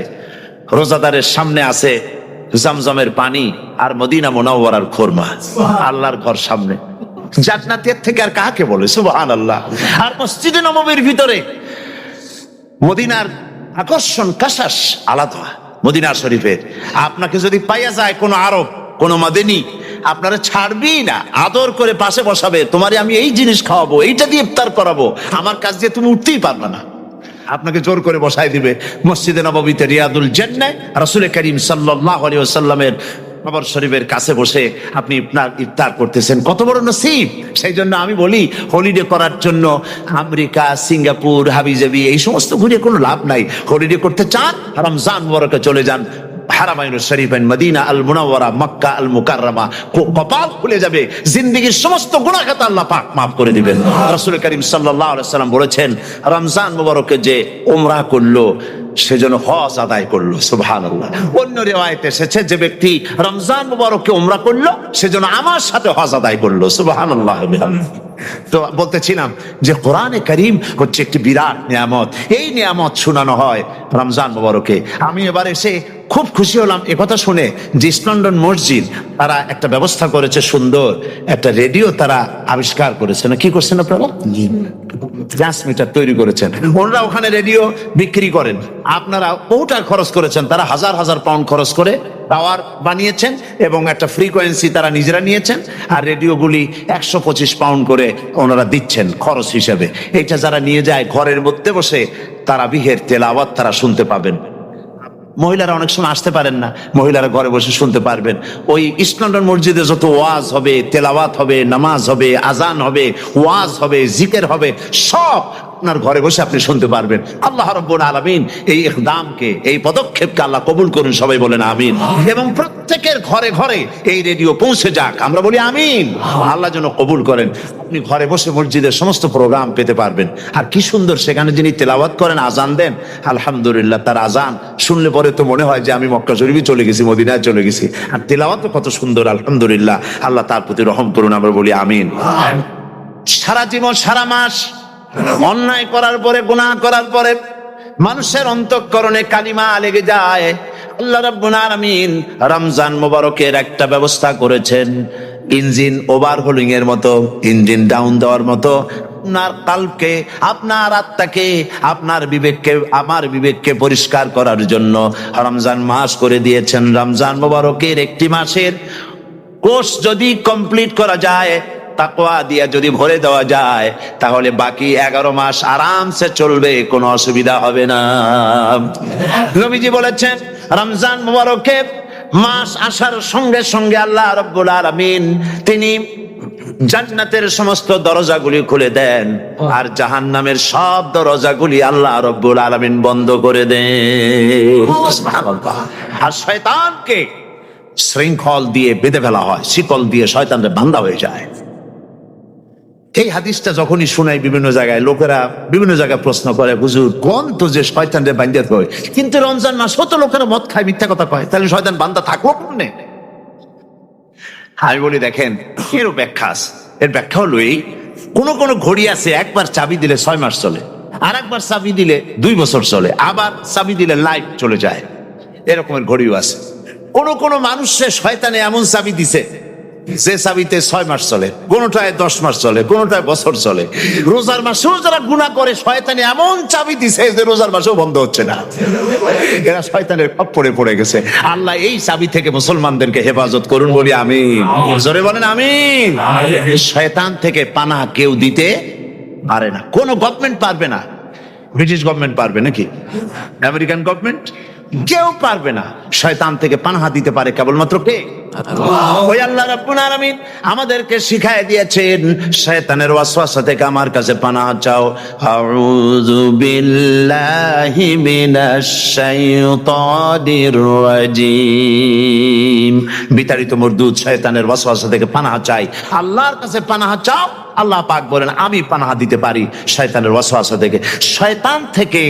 রোজাদারের সামনে আছে জমজমের পানি আর মদিনা মুনাওয়ারার খুরমা। আল্লাহর ঘর সামনে, জান্নাতের থেকে আর কাকে বলে সুবহানাল্লাহ। আর মসজিদে নববীর ভিতরে মদিনার আকর্ষণ কাশাস আলাদা। মদিনা শরীফের আপনাকে যদি পাইয়া যায় কোনো আরব, কোনো মাদানী, আপনারা ছাড়বি না, আদর করে পাশে বসাবে। তোমারে আমি এই জিনিস খাওয়াবো, এইটা দিয়ে ইফতার করাবো, আমার কাছ দিয়ে তুমি উঠতেই পারবে না। আপনাকে জোর করে বসাই দিবে মসজিদে নববীতে, রিয়াদুল জান্নাহ, রাসূল করিম সাল্লাল্লাহু আলাইহি ওয়াসাল্লামের কবর শরীফের কাছে বসে আপনি ইফতার করতেছেন। কত বড় নসিব! সেই জন্য আমি বলি, হলিডে করার জন্য আমেরিকা, সিঙ্গাপুর, হাবিজাবি এই সমস্ত ঘুরে কোনো লাভ নাই। হলিডে করতে চান, রমজান মুবারকে চলে যান হারামাইন শরীফাইন, মদিনা আল মুনাওয়ারা, মক্কা আল মুকাররমা। কপাল খুলে যাবে, জিন্দেগীর সমস্ত গুনাহ খাতা আল্লাহ পাক মাফ করে দিবেন। রাসূল করিম সাল্লাল্লাহু আলাইহি ওয়াসাল্লাম বলেছেন, রমজান মুবারকে যে উমরা করলো সেজন্য হজ আদায় করলো। সুবহানাল্লাহ। অন্য রিওয়ায়াতে এসেছে, যে ব্যক্তি রমজান মুবারকে উমরা করলো সেজন্য আমার সাথে হজ আদায় করলো। সুবহানাল্লাহ। তো বলতেছিলাম যে কোরআনে কারীম হচ্ছে একটি বিরাট নিয়ামত। এই নিয়ামত শোনানো হয় রমজান মুবারকে। আমি এবার এসে খুব খুশি হলাম একথা শুনে যে ইস্ট লন্ডন মসজিদ তারা একটা ব্যবস্থা করেছে, সুন্দর একটা রেডিও তারা আবিষ্কার করেছে। না কি করছেন আপনারা? ট্রান্সমিটার তৈরি করেছেন। ওনারা ওখানে রেডিও বিক্রি করেন, আপনারা বহুটা খরচ করেছেন, তারা হাজার হাজার পাউন্ড খরচ করে টাওয়ার বানিয়েছেন এবং একটা ফ্রিকোয়েন্সি তারা নিজেরা নিয়েছেন, আর রেডিওগুলি 125 পাউন্ড করে ওনারা দিচ্ছেন খরচ হিসেবে। এটা যারা নিয়ে যায় ঘরের মধ্যে বসে তারাবিহের তেলাওয়াত তারা শুনতে পাবেন। মহিলারা অনেক সময় আসতে পারেন না, মহিলারা ঘরে বসে শুনতে পারবেন। ওই ইস্ট লন্ডন মসজিদে যত ওয়াজ হবে, তেলাওয়াত হবে, নামাজ হবে, আজান হবে, ওয়াজ হবে, জিকির হবে, সব আপনার ঘরে বসে আপনি শুনতে পারবেন। আল্লাহ রাব্বুল আলামিন এই ইকদামকে, এই পদক্ষেপকে আল্লাহ কবুল করুন, সবাই বলেন আমিন। এবং প্রত্যেকের ঘরে ঘরে এই রেডিও পৌঁছে যাক, আমরা বলি আমিন। আল্লাহ যেন কবুল করেন। আপনি ঘরে বসে মসজিদের সমস্ত প্রোগ্রাম পেতে পারবেন। আর কি সুন্দর, সেখানে যিনি তেলাওয়াত করেন, আজান দেন, আলহামদুলিল্লাহ, তার আজান শুনলে পরে তো মনে হয় যে আমি মক্কা শরীফে চলে গেছি, মদিনায় চলে গেছি। আর তেলাওয়াত কত সুন্দর, আলহামদুলিল্লাহ। আল্লাহ তার প্রতি রহম করুন, আমরা বলি আমিন। সারা জীবন, সারা মাস অন্যায় করার পরে, গুনাহ করার পরে মানুষের অন্তঃকরণে কালিমা লেগে যায়। আল্লাহ রাব্বুল আলামিন রমজান মুবারকের একটা ব্যবস্থা করেছেন, ইঞ্জিন ওভারহোলিং এর মতো, ইঞ্জিন ডাউন দেওয়ার মতো। আপনার কালকে, আপনার আত্মাকে, আপনার বিবেককে, আমার বিবেককে পরিষ্কার করার জন্য রমজান মাস করে দিয়েছেন। রমজান মুবারকের একটি মাসের কোর্স যদি কমপ্লিট করা যায়, তাকওয়া দিয়া যদি ভরে দেওয়া যায়, তাহলে বাকি 11 মাস আরামসে চলবে, কোনো অসুবিধা হবে না। নবীজি বলেছেন, রমজান মুবারকে মাস আসার সঙ্গে সঙ্গে আল্লাহ রাব্বুল আলামিন তিনি জান্নাতের সমস্ত দরজাগুলি খুলে দেন, আর জাহান্নামের সব দরজাগুলি আল্লাহ রাব্বুল আলামিন বন্ধ করে দেন। সুবহানাল্লাহ। আর শয়তানকে শৃঙ্খল দিয়ে বেঁধে ফেলা হয়, শিকল দিয়ে শয়তানরা বান্ধা হয়ে যায়। এই হাদিসটা যখনই শোনাই বিভিন্ন জায়গায়, লোকেরা বিভিন্ন জায়গায় প্রশ্ন করে, হুজুর কোন তো যে শয়তানরে বান্ধা হয়, কিন্তু রমজান মাস হতো লোকেরা মদ খায়, মিথ্যা কথা কয়, তাহলে শয়তান বান্ধা থাকবো কেমনে? আমি বলি, দেখেন এরও ব্যাখ্যা আছে। এর ব্যাখ্যা হলো এই, কোন ঘড়ি আছে একবার চাবি দিলে 6 মাস চলে, আর একবার চাবি দিলে 2 বছর চলে, আবার চাবি দিলে লাইফ চলে যায়। এরকমের ঘড়িও আছে। কোন মানুষের শয়তানে এমন চাবি দিছে যে চাবিতে 6 মাস চলে, কোনটায় 10 মাস চলে, কোনটায় বছর চলে। রোজার মাসেও যারা গুনাহ করে, শয়তানে এমন চাবি দিছে যে রোজার মাসেও বন্ধ হচ্ছে না। এরা শয়তানের খপ্পরে পড়ে গেছে। আল্লাহ এই চাবি থেকে মুসলমানদেরকে হেফাজত করুন, বলি আমিন। জোরে বলেন আমিন। শয়তান থেকে পানাহ কেউ দিতে পারে না, কোন গভর্নমেন্ট পারবে না। ব্রিটিশ গভর্নমেন্ট পারবে নাকি? আমেরিকান গভর্নমেন্ট কেউ পারবে না। শয়তান থেকে পানাহা দিতে পারে কেবলমাত্র কে? ওই আল্লাহ রাব্বুল আলামিন আমাদেরকে শিখায় দিয়েছেন শয়তানের ওয়াসওয়াসা থেকে আমার কাছে পানাহা চাও। আউযু বিল্লাহি মিনাশ শাইতানির রাজিম। বিতাড়িত মরদুদ শয়তানের ওয়াসওয়াসা থেকে পানাহা চাই, আল্লাহর কাছে পানাহা চাও। আল্লাহ পাক বলেন আমি পানাহা দিতে পারি শয়তানের ওয়াসওয়াসা থেকে। শয়তান থেকে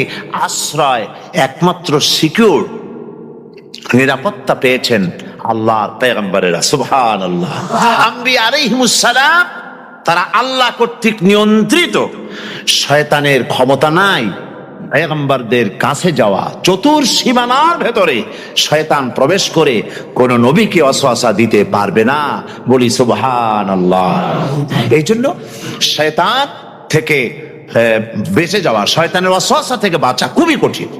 আশ্রয় একমাত্র সিকিউর, নিরাপত্তা পেয়েছেন আল্লাহর পয়গম্বরেরা। সুবহানাল্লাহ। আম্বিয়া আলাইহিমুস সালাম তারা আল্লাহ কর্তৃক নিয়ন্ত্রিত, শয়তানের ক্ষমতা নাই পয়গম্বরদের কাছে যাওয়া। চতুর সীমানার ভেতরে শয়তান প্রবেশ করে কোন নবীকে ওয়াসওয়াসা দিতে পারবে না। বলি সুবহানাল্লাহ। এই জন্য শয়তান থেকে বেঁচে যাওয়া, শয়তানের ওয়াসওয়াসা থেকে বাঁচা খুবই কঠিন।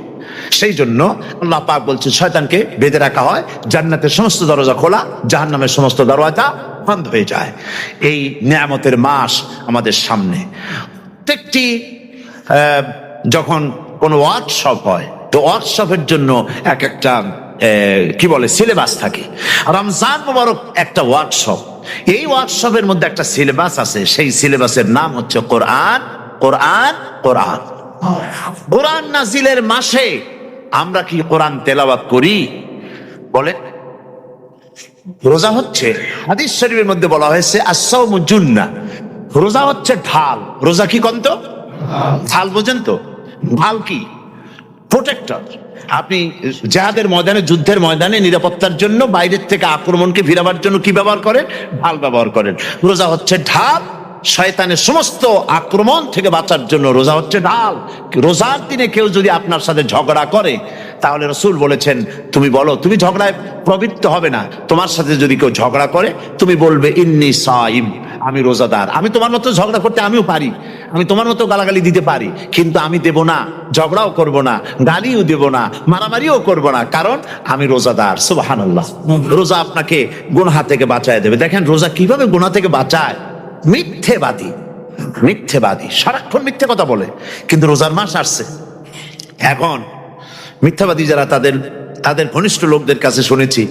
সেই জন্য আল্লাহ পাক বলছেন শয়তানকে বেঁধে রাখা হয়, জান্নাতের সমস্ত দরজা খোলা, জাহান্নামের সমস্ত দরজা বন্ধ হয়ে যায়। এই নিয়ামতের মাস আমাদের সামনে। প্রত্যেকটি যখন কোনো ওয়ার্কশপ হয়, তো ওয়ার্কশপের জন্য এক একটা কি বলে সিলেবাস থাকে। রমজান মুবারক একটা ওয়ার্কশপ। এই ওয়ার্কশপের মধ্যে একটা সিলেবাস আছে, সেই সিলেবাসের নাম হচ্ছে কোরআন। কোরআন কোরআন কোরআন নাজিলের মাসে আমরা কি কোরআন তেলাওয়াত করি? বলেন। রোজা হচ্ছে, হাদিস শরীফের মধ্যে বলা হয়েছে আস-সাওমু জুন্নাহ, রোজা হচ্ছে ঢাল। রোজা কি কন্ত? ঢাল। বোঝেন তো ঢাল কি? প্রোটেক্টর। আপনি জিহাদের ময়দানে, যুদ্ধের ময়দানে নিরাপত্তার জন্য বাইরের থেকে আক্রমণকে ফিরাবার জন্য কি ব্যবহার করেন? ঢাল ব্যবহার করেন। রোজা হচ্ছে ঢাল, শয়তানের সমস্ত আক্রমণ থেকে বাঁচার জন্য রোজা হচ্ছে ঢাল। রোজার দিনে কেউ যদি আপনার সাথে ঝগড়া করে, তাহলে রাসূল বলেছেন তুমি বলো, তুমি ঝগড়ায় প্রবৃত্ত হবে না। তোমার সাথে যদি কেউ ঝগড়া করে, তুমি বলবে ইন্নী সাইম, আমি রোজাদার। আমি তোমার মতো ঝগড়া করতে আমিও পারি, আমি তোমার মতো গালাগালি দিতে পারি, কিন্তু আমি দেব না, ঝগড়াও করব না, গালিও দেব না, মারামারিও করব না, কারণ আমি রোজাদার। সুবহানাল্লাহ। রোজা আপনাকে গুনাহ থেকে বাঁচায় দেবে। দেখেন রোজা কিভাবে গুনাহ থেকে বাঁচায়। মিথ্যেবাদী, মিথ্যেবাদী সারাক্ষণ মিথ্যে কথা বলে, কিন্তু রোজার মাস আসছে। এখন মিথ্যাবাদী যারা, তাদের ঘনিষ্ঠ লোকদের কাছে শুনেছি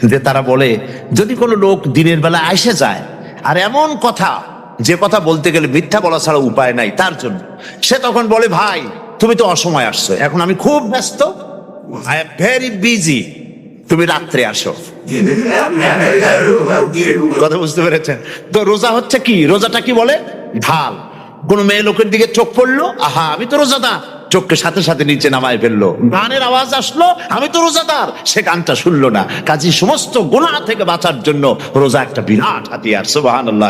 যে তারা বলে, যদি কোনো লোক দিনের বেলা এসে যায় আর এমন কথা, যে কথা বলতে গেলে মিথ্যা বলা ছাড়া উপায় নাই তার জন্য, সে তখন বলে ভাই তুমি তো অসময় আসছো, এখন আমি খুব ব্যস্ত, আই এম ভেরি বিজি, তুমি রাত্রে আসো। কথা বুঝতে পেরেছেন তো? রোজা হচ্ছে কি? রোজাটা কি বলে? ঢাল। কোন মেয়ে লোকের দিকে চোখ পড়লো, আহা আমি তো রোজাদার, চোখকে সাথে সাথে নিচে নামায় ফেললো। গানের আওয়াজ আসলো, আমি তো রোজাদার, সে গানটা শুনলো না। কাজী সমস্ত গুনাহ থেকে বাঁচার জন্য রোজা একটা বিরাট হাতিয়ার। সুবহানাল্লাহ।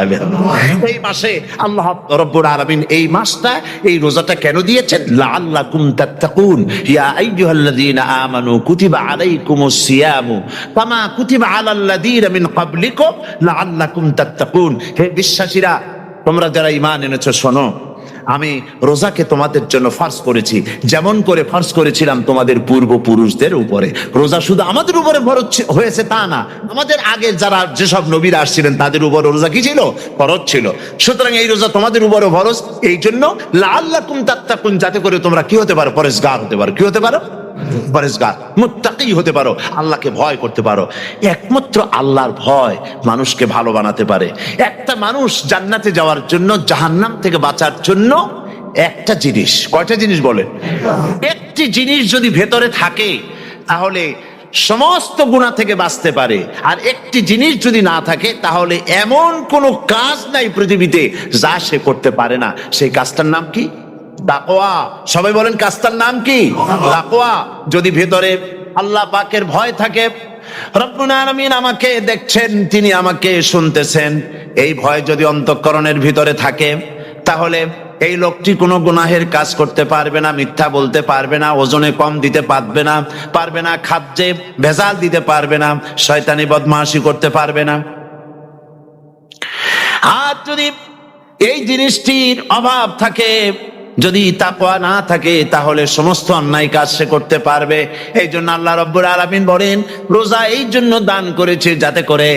এই মাসে আল্লাহ রাব্বুল আলামিন এই মাসটা, এই রোজাটা কেন দিয়েছেন? লাআল্লাকুম তাত্তাকুন। ইয়া আইয়ুহাল্লাযীনা আমানু কুতিবা আলাইকুমুস সিয়ামু কামা কুতিবা আলাল্লাযীনা মিন ক্বাবলিকুম লাআল্লাকুম তাত্তাকুন। হে বিশ্বাসীরা, তোমরা যারা ঈমান এনেছো, শোনো, আমি রোজাকে তোমাদের জন্য ফার্জ করেছি, যেমন করে ফার্জ করেছিলাম তোমাদের পূর্বপুরুষদের উপরে। রোজা শুধু আমাদের উপরে ফরজ হয়েছে তা না, আমাদের আগে যারা যেসব নবীরা আসছিলেন তাদের উপর রোজা কি ছিল? ফরজ ছিল। সুতরাং এই রোজা তোমাদের উপরে ফরজ, এই জন্য লাআল্লাকুম তাত্তাকুন, যাতে করে তোমরা কি হতে পারো? পরেজগার হতে পারো। কি হতে পারো? পরেজগার, মুত্তাকি হতে পারো, আল্লাহকে ভয় করতে পারো। একমাত্র আল্লাহর ভয় মানুষকে ভালো বানাতে পারে। একটা মানুষ জান্নাতে যাওয়ার জন্য, জাহান্নাম থেকে বাঁচার জন্য একটা জিনিস, কয়টা জিনিস বলে? একটি জিনিস যদি ভেতরে থাকে তাহলে সমস্ত গুনাহ থেকে বাঁচতে পারে। আর একটি জিনিস যদি না থাকে তাহলে এমন কোনো কাজ নাই পৃথিবীতে যা সে করতে পারে না। সেই কাজটার নাম কি? তাকওয়া। সবাই বলেন কাজটার নাম কি? তাকওয়া। যদি ভেতরে আল্লাহ পাকের ভয় থাকে, রব্বুল আলামিন আমাকে দেখছেন, তিনি আমাকে শুনতেছেন, এই ভয় যদি অন্তঃকরণের ভিতরে থাকে, তাহলে এই লোকটি কোনো গুনাহের কাজ করতে পারবে না, মিথ্যা বলতে পারবে না, ওজনে কম দিতে পারবে না, খাদ্যে ভেজাল দিতে পারবে না, শয়তানি বদমাশি করতে পারবে না। আর যদি এই জিনিসটির অভাব থাকে, যদি তাকওয়া না থাকে, তাহলে সমস্ত অন্যায় কাজ সে করতে পারবে। এই জন্য আল্লাহ রাব্বুল আলামিন বলেন, রোজা এই জন্য দান করেছে যাতে করে,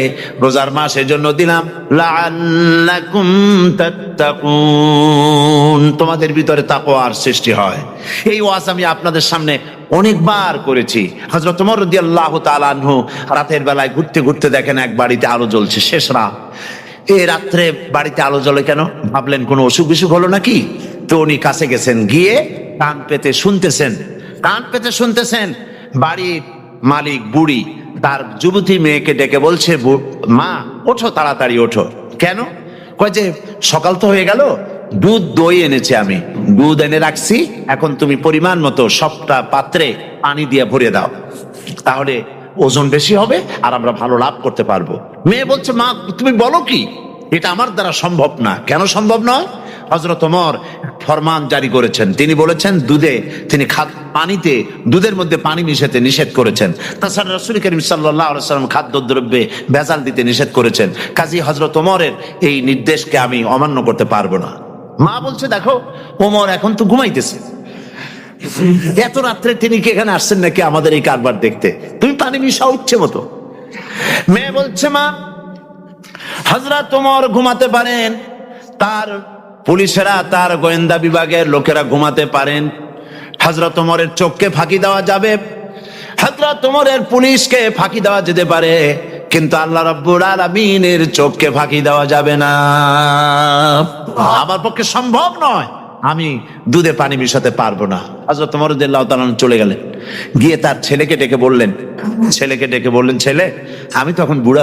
রোজার মাস এই জন্য দিলাম, লাআল্লাকুম তাত্তাকুন, তোমাদের ভিতরে তাকওয়ার সৃষ্টি হয়। এই ওয়াজ আমি আপনাদের সামনে অনেকবার করেছি। হযরত ওমর রাদিয়াল্লাহু তাআলা আনহু রাতের বেলায় ঘুরতে ঘুরতে দেখেন এক বাড়িতে আলো জ্বলছে, শেষ রাত। এই রাত্রে বাড়িতে আলো জ্বলে কেন? ভাবলেন কোনো অসুখ বিসুখ হলো নাকি। তো উনি কাছে গেছেন, গিয়ে কান পেতে শুনতেছেন। বাড়ির মালিক বুড়ি তার যুবতী মেয়েকে ডেকে বলছে, মা ওঠো, তাড়াতাড়ি ওঠো। কেন? কয় যে সকাল তো হয়ে গেল, দুধ দই এনেছি, আমি দুধ এনে রাখছি, এখন তুমি পরিমাণ মতো সবটা পাত্রে পানি দিয়ে ভরে দাও, তাহলে ওজন বেশি হবে আর আমরা ভালো লাভ করতে পারবো। মেয়ে বলছে, মা তুমি বলো কি, এটা আমার দ্বারা সম্ভব না। কেন সম্ভব নয়? হযরত ওমর ফরমান জারি করেছেন, তিনি বলেছেন পানিতে দুধের মধ্যে পানি মিশাতে নিষেধ করেছেন। তাছাড়া রাসূল করিম সাল্লাল্লাহু আলাইহি ওয়াসাল্লাম খাদ্যদ্রব্যে ভেজাল দিতে নিষেধ করেছেন। কাজী হযরত ওমরের এই নির্দেশকে আমি অমান্য করতে পারবো না। মা বলছে, দেখো ওমর এখন তো ঘুমাইতেছে, এত রাত্রে তিনি কি এখানে আসছেন নাকি আমাদের এই কারবার দেখতে? তুমি পানি মিশাও ইচ্ছে মতো। মেয়ে বলছে, মা হযরত ওমর ঘুমাতে পারেন, তার পুলিশেরা, তার গোয়েন্দা বিভাগের লোকেরা ঘুমাতে পারেন, হযরত ওমরের চোখকে ফাঁকি দেওয়া যাবে, হযরত ওমরের পুলিশকে ফাঁকি দেওয়া যেতে পারে, কিন্তু আল্লাহ রাব্বুল আলামিনের চোখকে ফাঁকি দেওয়া যাবে না। আমার পক্ষে সম্ভব নয়, আমি দুধে পানি মিশাতে পারবো না। হযরত ওমর রাদিয়াল্লাহু তাআলা চলে গেলেন, গিয়ে তার ছেলেকে ডেকে বললেন, ছেলে আমি তো এখন বুড়া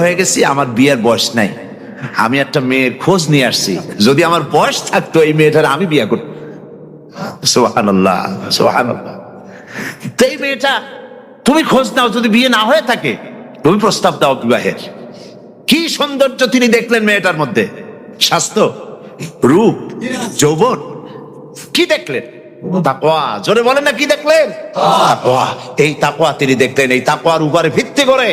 হয়ে গেছি, আমার বিয়ের বয়স নাই, আমি একটা মেয়ের খোঁজ নিয়ে আসছি, যদি আমার বয়স থাকতো এই মেয়েটার আমি বিয়ে করতাম। সুবহানাল্লাহ, সুবহানাল্লাহ। এই মেয়েটা তুমি খোঁজ নাও, যদি বিয়ে না হয়ে থাকে তুমি প্রস্তাব দাও বিবাহের। কি সৌন্দর্য তিনি দেখলেন মেয়েটার মধ্যে, স্বাস্থ্য, রূপ, যৌবন, কি দেখলেন? তাকওয়া। জোরে বলেন না, কি দেখলেন? তাকওয়া। এই তাকওয়া তিনি দেখলেন। এই তাকওয়ার উপরে ভিত্তি করে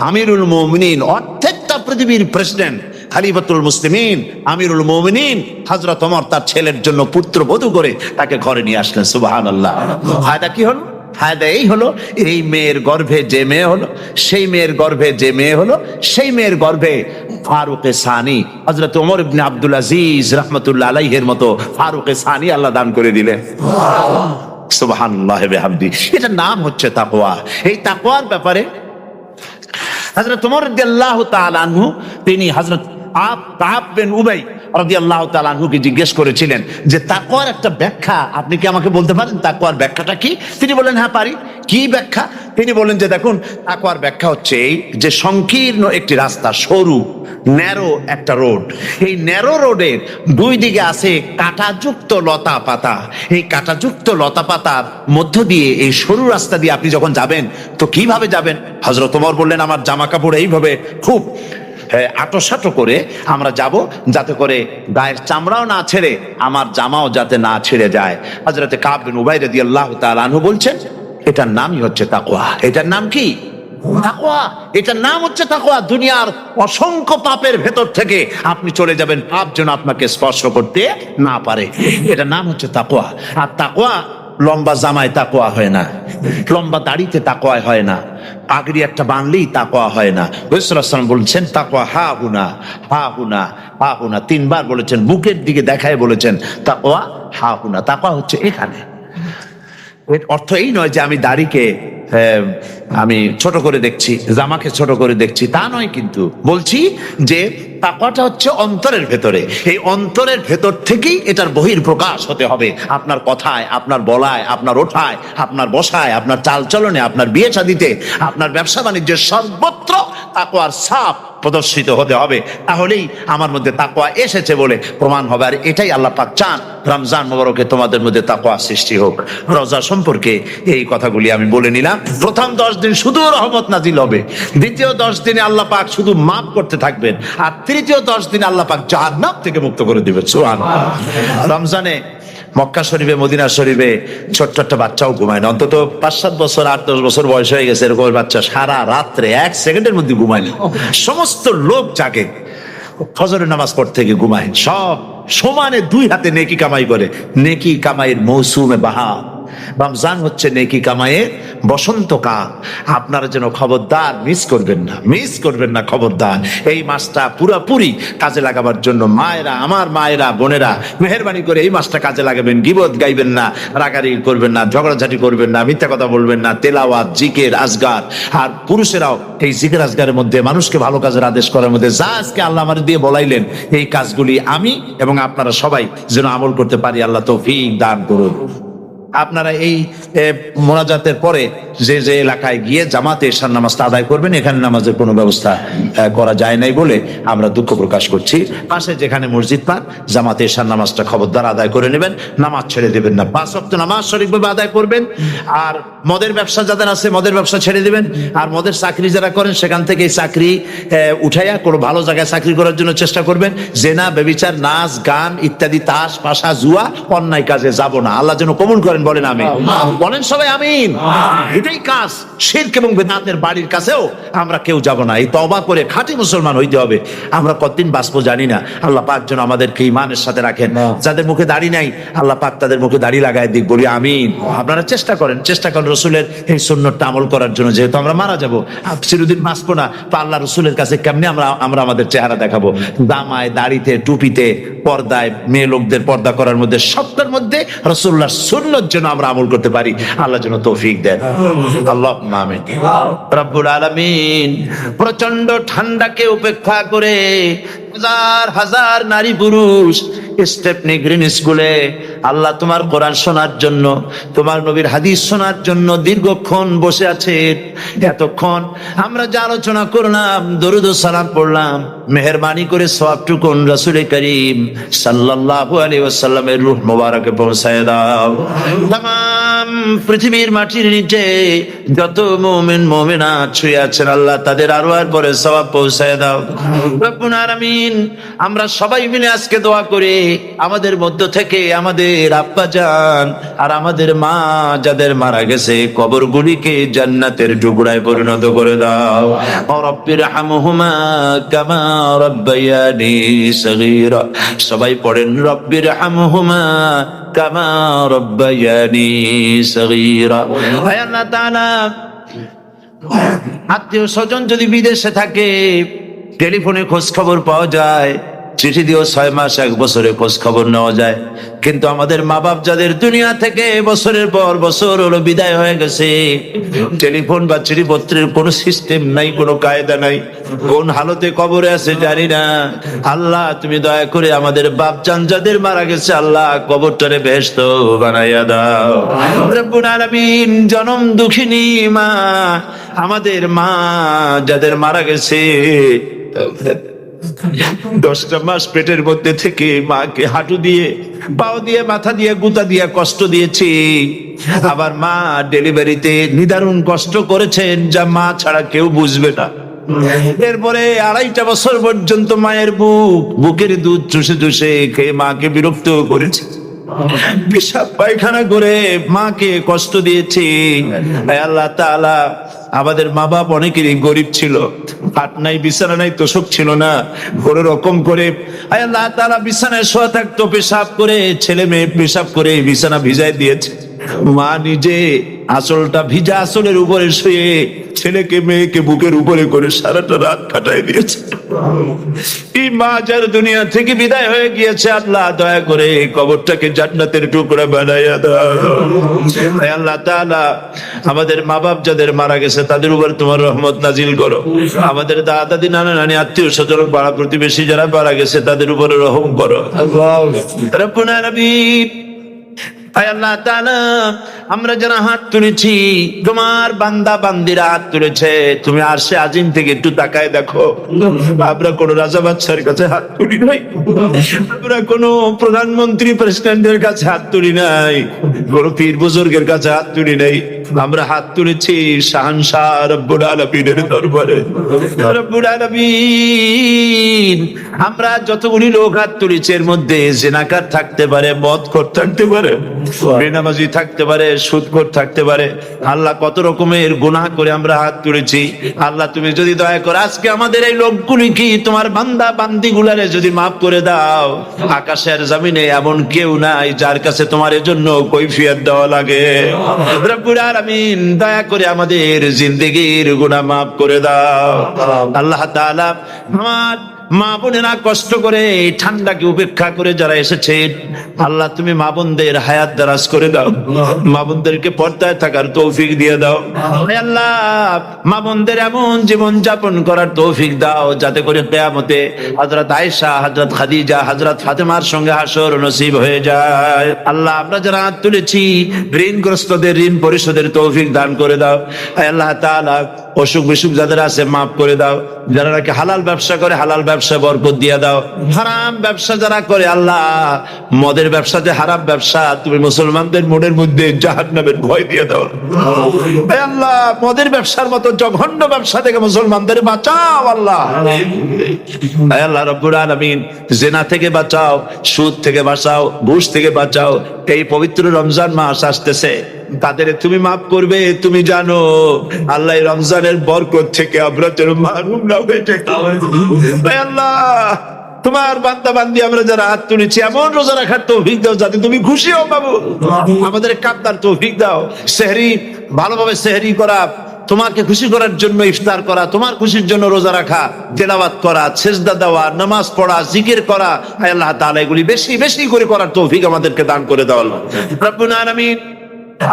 আমিরুল মুমিনিন, অর্ধেকটা পৃথিবীর প্রেসিডেন্ট, খলিফাতুল মুসলিমিন, আমিরুল মুমিনিন হযরত ওমর তার ছেলের জন্য পুত্রবধূ করে তাকে ঘরে নিয়ে আসলেন। সুবহানাল্লাহ। ফায়দা কি হলো? ফায়দা এই হলো, এই মেয়ের গর্ভে যে মেয়ে হলো, সেই মেয়ের গর্ভে ফারুকে সানি হযরত ওমর ইবনে আব্দুল আজিজ রাহমাতুল্লাহ আলাইহির মতো ফারুকে সানি আল্লাহ দান করে দিলেন। সুবহানাল্লাহ ওয়া বিহামদি। এটার নাম হচ্ছে তাকওয়া। এই তাকওয়ার ব্যাপারে হযরত ওমর রাদিয়াল্লাহু তাআলা আনহু তিনি হযরত কাব বিন উবাই রাদিয়াল্লাহু তাআলা আনহুকে জিজ্ঞেস করেছিলেন যে তাকওয়ার একটা ব্যাখ্যা আপনি কি আমাকে বলতে পারেন, তাকওয়ার ব্যাখ্যাটা কি? তিনি বলেন, হ্যাঁ পারি। কি ব্যাখ্যা? তিনি বলেন যে দেখুন, তাকওয়ার ব্যাখ্যা হচ্ছে এই যে সংকীর্ণ একটি রাস্তা, সরু ন্যারো একটা রোড, এই ন্যারো রোডের দুই দিকে আছে কাঁটাযুক্ত লতা পাতা, এই কাঁটাযুক্ত লতা পাতার মধ্য দিয়ে এই সরু রাস্তা দিয়ে আপনি যখন যাবেন তো কিভাবে যাবেন? হযরত ওমর বললেন, আমার জামা কাপড় এইভাবে খুব আটোসাটো করে আমরা যাব, যাতে করে গায়ের চামড়াও না ছেড়ে আমার জামাও যাতে না ছেড়ে যায়। হযরত কাব বিন উবাই রাদিয়াল্লাহু তাআলা আনহু বলছেন, এটার নামই হচ্ছে তাকওয়া। এটার নাম কি? তাকওয়া। এটার নাম হচ্ছে তাকওয়া। দুনিয়ার অসংখ্য পাপের ভেতর থেকে আপনি চলে যাবেন, পাপ যেন আপনাকে স্পর্শ করতে না পারে। এটার নাম হচ্ছে তাকওয়া। আর তাকওয়া লম্বা জামায় তাকওয়া হয় না, লম্বা দাড়িতে তাকওয়া হয় না, পাগড়ি একটা বানলেই তাকওয়া হয় না। রাসূলুল্লাহ সাল্লাল্লাহু আলাইহি ওয়াসাল্লাম বলেছেন তাকওয়া হা হুনা, হা হুনা, হা হুনা, তিনবার বলেছেন, বুকের দিকে দেখায় বলেছেন তাকওয়া হা হুনা। তাকওয়া হচ্ছে এখানে। এর অর্থ এই নয় যে আমি দাড়িকে আমি ছোট করে দেখছি, জামাকে ছোট করে দেখছি, তা নয়। কিন্তু বলছি যে তাকওয়াটা হচ্ছে অন্তরের ভেতরে, এই অন্তরের ভেতর থেকেই এটার বহির প্রকাশ হতে হবে। আপনার কথায়, আপনার বলায়, আপনার ওঠায়, আপনার বসায়, আপনার চালচলনে, আপনার বিয়ে শাদীতে, আপনার ব্যবসা বাণিজ্যের সর্বত্র তাকওয়ার ছাপ প্রদর্শিত হতে হবে। তাহলেই আমার মধ্যে তাকওয়া এসেছে বলে প্রমাণ হবে। আর এটাই আল্লাহ পাক চান, রমজান মোবারকে তোমাদের মধ্যে তাকওয়া সৃষ্টি হোক। রোজা সম্পর্কে এই কথাগুলি আমি বলে নিলাম। প্রথম 10 দিন শুধু রহমত নাজিল হবে, দ্বিতীয় 10 দিনে আল্লাহ পাক শুধু মাফ করতে থাকবেন, আর তৃতীয় 10 দিনে আল্লাহ পাক জাহান্নাম থেকে মুক্ত করে দিবেন। সুবহানাল্লাহ। রমজানে মক্কা শরীফে, মদিনা শরীফে ছোট্ট একটা বাচ্চাও ঘুমায় না, অন্তত 5-7 বছর, 8-10 বছর বয়স হয়ে গেছে এরকম বাচ্চা সারা রাত্রে 1 সেকেন্ডের মধ্যে ঘুমায় না। সমস্ত লোক জাগে, ফজরের নামাজ পড়তে গিয়ে ঘুমায়, সব সমানে 2 হাতে নেকি কামাই করে। নেকি কামাইয়ের মৌসুমে বাহার, রমজান হচ্ছে নেকি কামায়ের বসন্তকাল। আপনারা যেন খবরদার মিস করবেন না খবরদার। এই মাসটা পুরোপুরি কাজে লাগাবার জন্য মায়েরা, আমার মায়েরা, বোনেরা, মেহেরবানি করে এই মাসটা কাজে লাগাবেন। গীবত গাইবেন না, রাগারাগি করবেন না, ঝগড়াঝাটি করবেন না, মিথ্যা কথা বলবেন না, তেলাওয়াত, জিকির, আজগার। আর পুরুষেরাও এই জিকির আজগারের মধ্যে, মানুষকে ভালো কাজের আদেশ করার মধ্যে যা আজকে আল্লাহ আমার দিয়ে বলাইলেন, এই কাজগুলি আমি এবং আপনারা সবাই যেন আমল করতে পারি। আল্লাহ তৌফিক দান করুন। আপনারা এই মোনাজাতের পরে যে যে এলাকায় গিয়ে জামাতে এশার নামাজটা আদায় করবেন, এখানে নামাজের কোনো ব্যবস্থা করা যায় নাই বলে আমরা দুঃখ প্রকাশ করছি। পাশে যেখানে মসজিদ পান, জামাতে এশার নামাজটা খবরদার আদায় করে নেবেন, নামাজ ছেড়ে দেবেন না। 5 ওয়াক্ত নামাজ সঠিকভাবে আদায় করবেন। আর মদের ব্যবসা যাদের আছে, মদের ব্যবসা ছেড়ে দিবেন। আর মদের চাকরি যারা করেন, সেখান থেকে এই চাকরি উঠাইয়া কোনো ভালো জায়গায় চাকরি করার জন্য চেষ্টা করবেন। জেনা, ব্যভিচার, নাচ, গান ইত্যাদি, তাস, পাশা, জুয়া, অন্যায় কাজে যাব না। আল্লাহ যেন কবুল করেন, বলেন আমিন। বলেন সবাই আমিন। এটাই কাজ। শিরক এবং বেদাতের বাড়ির কাছেও আমরা কেউ যাব না। এই তওবা করে খাঁটি মুসলমান হইতে হবে। আমরা কতদিন বাঁচবো জানি না। আল্লাহ পাক যেন আমাদেরকে ঈমানের সাথে রাখেন। যাদের মুখে দাড়ি নাই, আল্লাহ পাক তাদের মুখে দাড়ি লাগায় দিক, বলি আমিন। আপনারা চেষ্টা করেন রসুলের এই সুন্নতটা আমল করার জন্য। যেহেতু আমরা মারা যাবো, চিরদিন বাঁচবো না, তো আল্লাহ রসুলের কাছে কেমনে আমরা আমাদের চেহারা দেখাবো? দামায়, দাড়িতে, টুপিতে, পর্দায়, মেয়ে লোকদের পর্দা করার মধ্যে, সবটার মধ্যে রসুল্লাহর সুন্নত যেন আমরা আমল করতে পারি। আল্লাহ যেন তৌফিক দেন। আল্লাহুম্মা আমিন। রব্বুল আলামিন প্রচন্ড ঠান্ডাকে উপেক্ষা করে হাজার হাজার নারী পুরুষ স্টেপনি গ্রিন স্কুলে আল্লাহ তোমার কোরআন শোনার জন্য, তোমার নবীর হাদিস শোনার জন্য দীর্ঘক্ষণ বসে আছে। এতক্ষণ আমরা যে আলোচনা করলাম, দরুদ ও সালাম পড়লাম, মেহেরবানি করে সওয়াবটুকুন রাসূল করিম সাল্লাল্লাহু আলাইহি ওয়াসাল্লামের রূহ মোবারকে পৌঁছায় দাও। তাম পৃথিবীর মাটির নিচে যত মুমিন মুমিনাত শুয়ে আছেন, আল্লাহ তাদের আরওয়ার পরে সওয়াব পৌঁছায় দাও। রব্বুল আলামিন আমরা সবাই মিলে আজকে দোয়া করি, আমাদের মধ্য থেকে আমাদের আব্বা জান আর আমাদের মা যাদের মারা গেছে, কবরগুলিকে জান্নাতের টুকরায় পরিণত করে দাও। রব্বির হামহুমা কামা রাব্বায়ানি সগীরা। সবাই পড়েন রব্বির হামহুমা কামা রাব্বায়ানি সগীরা। হে আল্লাহ তাআলা, আত্মীয় স্বজন যদি বিদেশে থাকে, টেলিফোনে খোঁজ খবর পাওয়া যায়, চিঠি দিয়েও 6 মাস 1 বছরে খোঁজ খবর নেওয়া যায়, কিন্তু আমাদের মা বাপ যাদের দুনিয়া থেকে বছরের পর বছর হলো বিদায় হয়ে গেছে, টেলিফোন বা চিঠিপত্রের কোনো সিস্টেম নাই, কোনো কায়দা নাই, কোন হালতে কবরে আছে জানি না। আল্লাহ তুমি দয়া করে আমাদের বাপ জান যাদের মারা গেছে, আল্লাহ কবরটারে বেহেশত বানাইয়া দাও। রব্বুল আলামিন জনম দুঃখিনী মা, আমাদের মা যাদের মারা গেছে, 10টা মাস পেটের মধ্যে থেকে মাকে হাঁটু দিয়ে, পাও দিয়ে, মাথা দিয়ে, গুতা দিয়ে কষ্ট দিয়েছি। আবার মা ডেলিভারিতে নিদারুণ কষ্ট করেছেন, যা মা ছাড়া কেউ বুঝবে না। এরপরে 2.5 বছর পর্যন্ত মায়ের বুকের দুধ চুষে চুষে খেয়ে মাকে বিরক্ত করেছে, পেশাব পায়খানা করে মাকে কষ্ট দিয়েছি। আল্লাহ তাআলা আমাদের মা বাপ অনেকেরই গরিব ছিল, হাট নাই, বিছানা নাই, তোষক ছিল না, কোনো রকম করে আল্লাহ তাআলা বিছানায় শোয়া থাকতো, পেশাব করে, ছেলে মেয়ে পেশাব করে বিছানা ভিজায় দিয়েছে। মা নিজে আঁচলটা ভিজা আঁচলের উপরে শুয়ে ছেলেকে মেয়েকে বুকের উপরে করে সারাটা রাত কাটায় দিয়েছে। এই মা যার দুনিয়া থেকে বিদায় হয়ে গিয়েছে, আল্লাহ দয়া করে কবরটাকে জান্নাতের টুকরা বানাইয়া দাও। আল্লাহ তাআলা আমাদের মা বাপ যাদের মারা গেছে তাদের উপর তোমার রহমত নাজিল করো। আমাদের দাদা দাদি, নানা নানি, আত্মীয় স্বজন, পাড়া প্রতিবেশী যারা মারা গেছে তাদের উপরে রহম করো। রব্বুল আলামিন আল্লাহ তাআলা আমরা যারা হাত তুলেছি, তোমার বান্দা বান্দিরা হাত তুলেছে, তুমি আরশে আজিম থেকে একটু তাকায় দেখো। আমরা কোন রাজা বাদশার কাছে হাত তুলি নাই, আমরা কোন প্রধানমন্ত্রী প্রেসিডেন্টের কাছে হাত তুলি নাই, কোন পীর বুজুর্গের কাছে হাত তুলি নাই, আমরা হাত তুলেছি শাহানশাহ রব্বুল আলামিনের দরবারে। রব্বুল আলামিন, আমরা যতগুলি লোক হাত তুলেছি এর মধ্যে জিনাকার থাকতে পারে, মদখোর থাকতে পারে, বেনামাজি থাকতে পারে, সুদখোর থাকতে পারে। আল্লাহ, কত রকমের গুনাহ করে আমরা হাত তুলেছি। আল্লাহ, তুমি যদি দয়া করে আজকে আমাদের এই লোকগুলি কি তোমার বান্দা বান্দি গুলারে যদি মাফ করে দাও, আকাশের জমিনে এমন কেউ নাই যার কাছে তোমার এজন্য কৈফিয়ত দেওয়া লাগে। রব্বুল আলামিন, দয়া করে আমাদের জিন্দেগির গুনাহ মাফ করে দাও। আল্লাহ তাআলা, আমার মা বোনেরা কষ্ট করে এই ঠান্ডাকে উপেক্ষা করে যারা এসেছেন, আল্লাহ তুমি মা বোনদের হায়াত দারাজ করে দাও, মা বোনদেরকে পর্দায় থাকার তৌফিক দিয়ে দাও। হে আল্লাহ, মা বোনদের এমন জীবন যাপন করার তৌফিক দাও যাতে করে কিয়ামতে হযরত আয়েশা, হযরত খাদিজা, হযরত ফাতেমার সঙ্গে হাসর নসিব হয়ে যায়। আল্লাহ, আমরা যারা হাত তুলেছি ঋণগ্রস্তদের ঋণ পরিশোধের তৌফিক দান করে দাও। হে আল্লাহ তাআলা, অসুখ বিসুখ যাদের আছে মাফ করে দাও। যারা নাকি হালাল ব্যবসা করে হালাল ব্যবসা বরকত দিয়ে দাও। হারাম ব্যবসা যারা করে, আল্লাহ মদের ব্যবসাতে হারাম ব্যবসা, তুমি মুসলমানদের মনের মধ্যে জাহান্নামের ভয় দিয়ে দাও। হে আল্লাহ, মদের ব্যবসার মতো জঘন্য ব্যবসা থেকে মুসলমানদের বাঁচাও আল্লাহ। হে আল্লাহ রব্বুল আলামিন, জিনা থেকে বাঁচাও, সুদ থেকে বাঁচাও, ঘুষ থেকে বাঁচাও। এই পবিত্র রমজান মাস আসতেছে, তাদের তুমি মাফ করবে তুমি জানো। আল্লাহ, রমজানের বরকত থেকে আমরা যেন মাহরুম না হয়ে যাই। আল্লাহ, তোমার বান্দা বান্দি আমরা যারা হাত তুলেছি এমন রোজা রাখার তৌফিক দাও যাতে তুমি খুশি হও বাবু। আমাদের কাঁদার তৌফিক দাও। সেহরি ভালোভাবে সেহরি করা, তোমাকে খুশি করার জন্য ইফতার করা, তোমার খুশির জন্য রোজা রাখা, তেলাওয়াত করা, সেজদা দেওয়া, নামাজ পড়া, জিকির করা, আল্লাহ তাআলা এগুলি বেশি বেশি করে করার তৌফিক আমাদেরকে দান করে দাও আল্লাহ রাব্বুল আলামিন।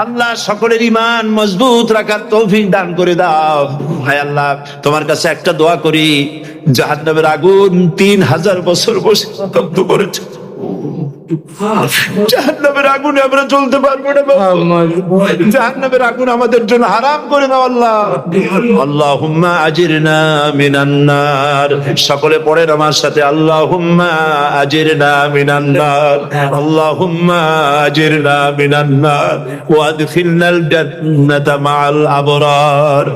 আল্লাহ, সকলের ঈমান মজবুত রাখার তৌফিক দান করে দাও। হায় আল্লাহ, তোমার কাছে একটা দোয়া করি, জাহান্নামের আগুন 3000 বছর বসে তপ্ত করেছে। জাহান্নামের আগুনে আমরা জ্বলতে পারবো না বাবা। জাহান্নামের আগুন আমাদের জন্য হারাম করে দাও আল্লাহ। আল্লাহুম্মা আজিরনা মিনান নার। সকলে পড়েন আমার সাথে, আল্লাহুম্মা আজিরনা মিনান নার, আল্লাহুম্মা আজিরনা মিনান নার ওয়া আদখিলনাল জান্নাতা মাআল আবরার।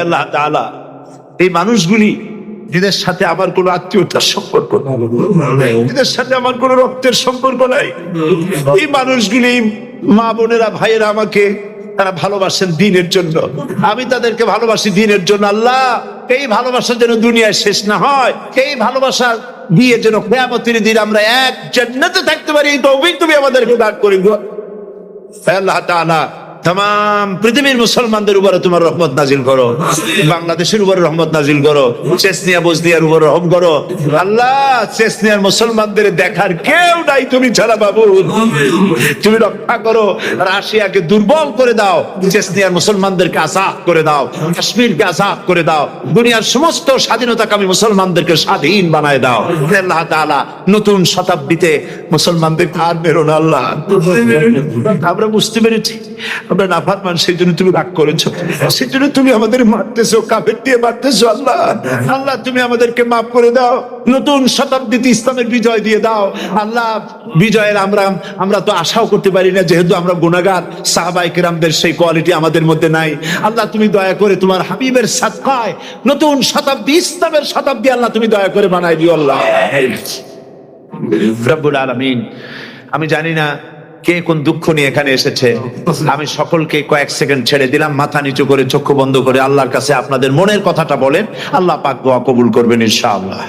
আল্লাহ তাআলা, এই মানুষগুলি এদের সাথে আমার কোনো আত্মীয়তার সম্পর্ক নাই, এদের সাথে আমার কোনো রক্তের সম্পর্ক নাই। এই মানুষগুলি মা বোনেরা ভাইয়েরা আমাকে তারা ভালোবাসেন দ্বীনের জন্য, আমি তাদেরকে ভালোবাসি দ্বীনের জন্য। আল্লাহ, এই ভালোবাসা যেন দুনিয়ায় শেষ না হয়, এই ভালোবাসা দিয়ে যেন কিয়ামতের দিন আমরা এক জান্নাতে থাকতে পারি, এই তৌফিক তুমি আমাদেরকে দান করে দিও। আল্লাহ তাআলা, तमाम পৃথিবীর মুসলমানদের উপরে তোমার রহমত নাজিল করো, বাংলাদেশের উপরে রহমত নাজিল করো, চেচনিয়া বসনিয়ার উপরে রহম করো। আল্লাহ, চেচনিয়ার মুসলমানদের দেখার কেউ নাই তুমি ছাড়া বাবু, তুমি রক্ষা করো। রাশিয়াকে দুর্বল করে দাও, চেচনিয়ার মুসলমানদেরকে আজাদ করে দাও, কাশ্মীরকে আজাদ করে দাও, দুনিয়ার সমস্ত স্বাধীনতাকামী মুসলমানদেরকে স্বাধীন বানায় দাও। আল্লাহ তাআলা, নতুন শতাব্দীতে মুসলমানদের আর মেরো না আল্লাহ। আমরা বুঝতে পেরেছি আমরা নাফরমান, সেই জন্য তুমি রাগ করেছো, সেই জন্য তুমি আমাদের মারতেছো, কাফের দিয়ে মারতেছো। আল্লাহ, আল্লাহ তুমি আমাদেরকে মাফ করে দাও, নতুন শতাব্দীতে ইসলামের বিজয় দিয়ে দাও। আল্লাহ, বিজয়ের আমরা তো আশাও করতে পারি না, যেহেতু আমরা গুনাহগার। সাহাবায়ে কেরামদের সেই কোয়ালিটি আমাদের মধ্যে নাই। আল্লাহ, তুমি দয়া করে তোমার হাবিবের সাদকায় নতুন শতাব্দী, ইসলামের শতাব্দী আল্লাহ তুমি দয়া করে বানাই দিও আল্লাহ রব্বুল আলামিন। আমি জানি না কে কোন দুঃখ নিয়ে এখানে এসেছে, আমি সকলকে কয়েক সেকেন্ড ছেড়ে দিলাম, মাথা নিচু করে চক্ষু বন্ধ করে আল্লাহর কাছে আপনাদের মনের কথাটা বলেন। আল্লাহ পাক দোয়া কবুল করবেন ইনশাআল্লাহ।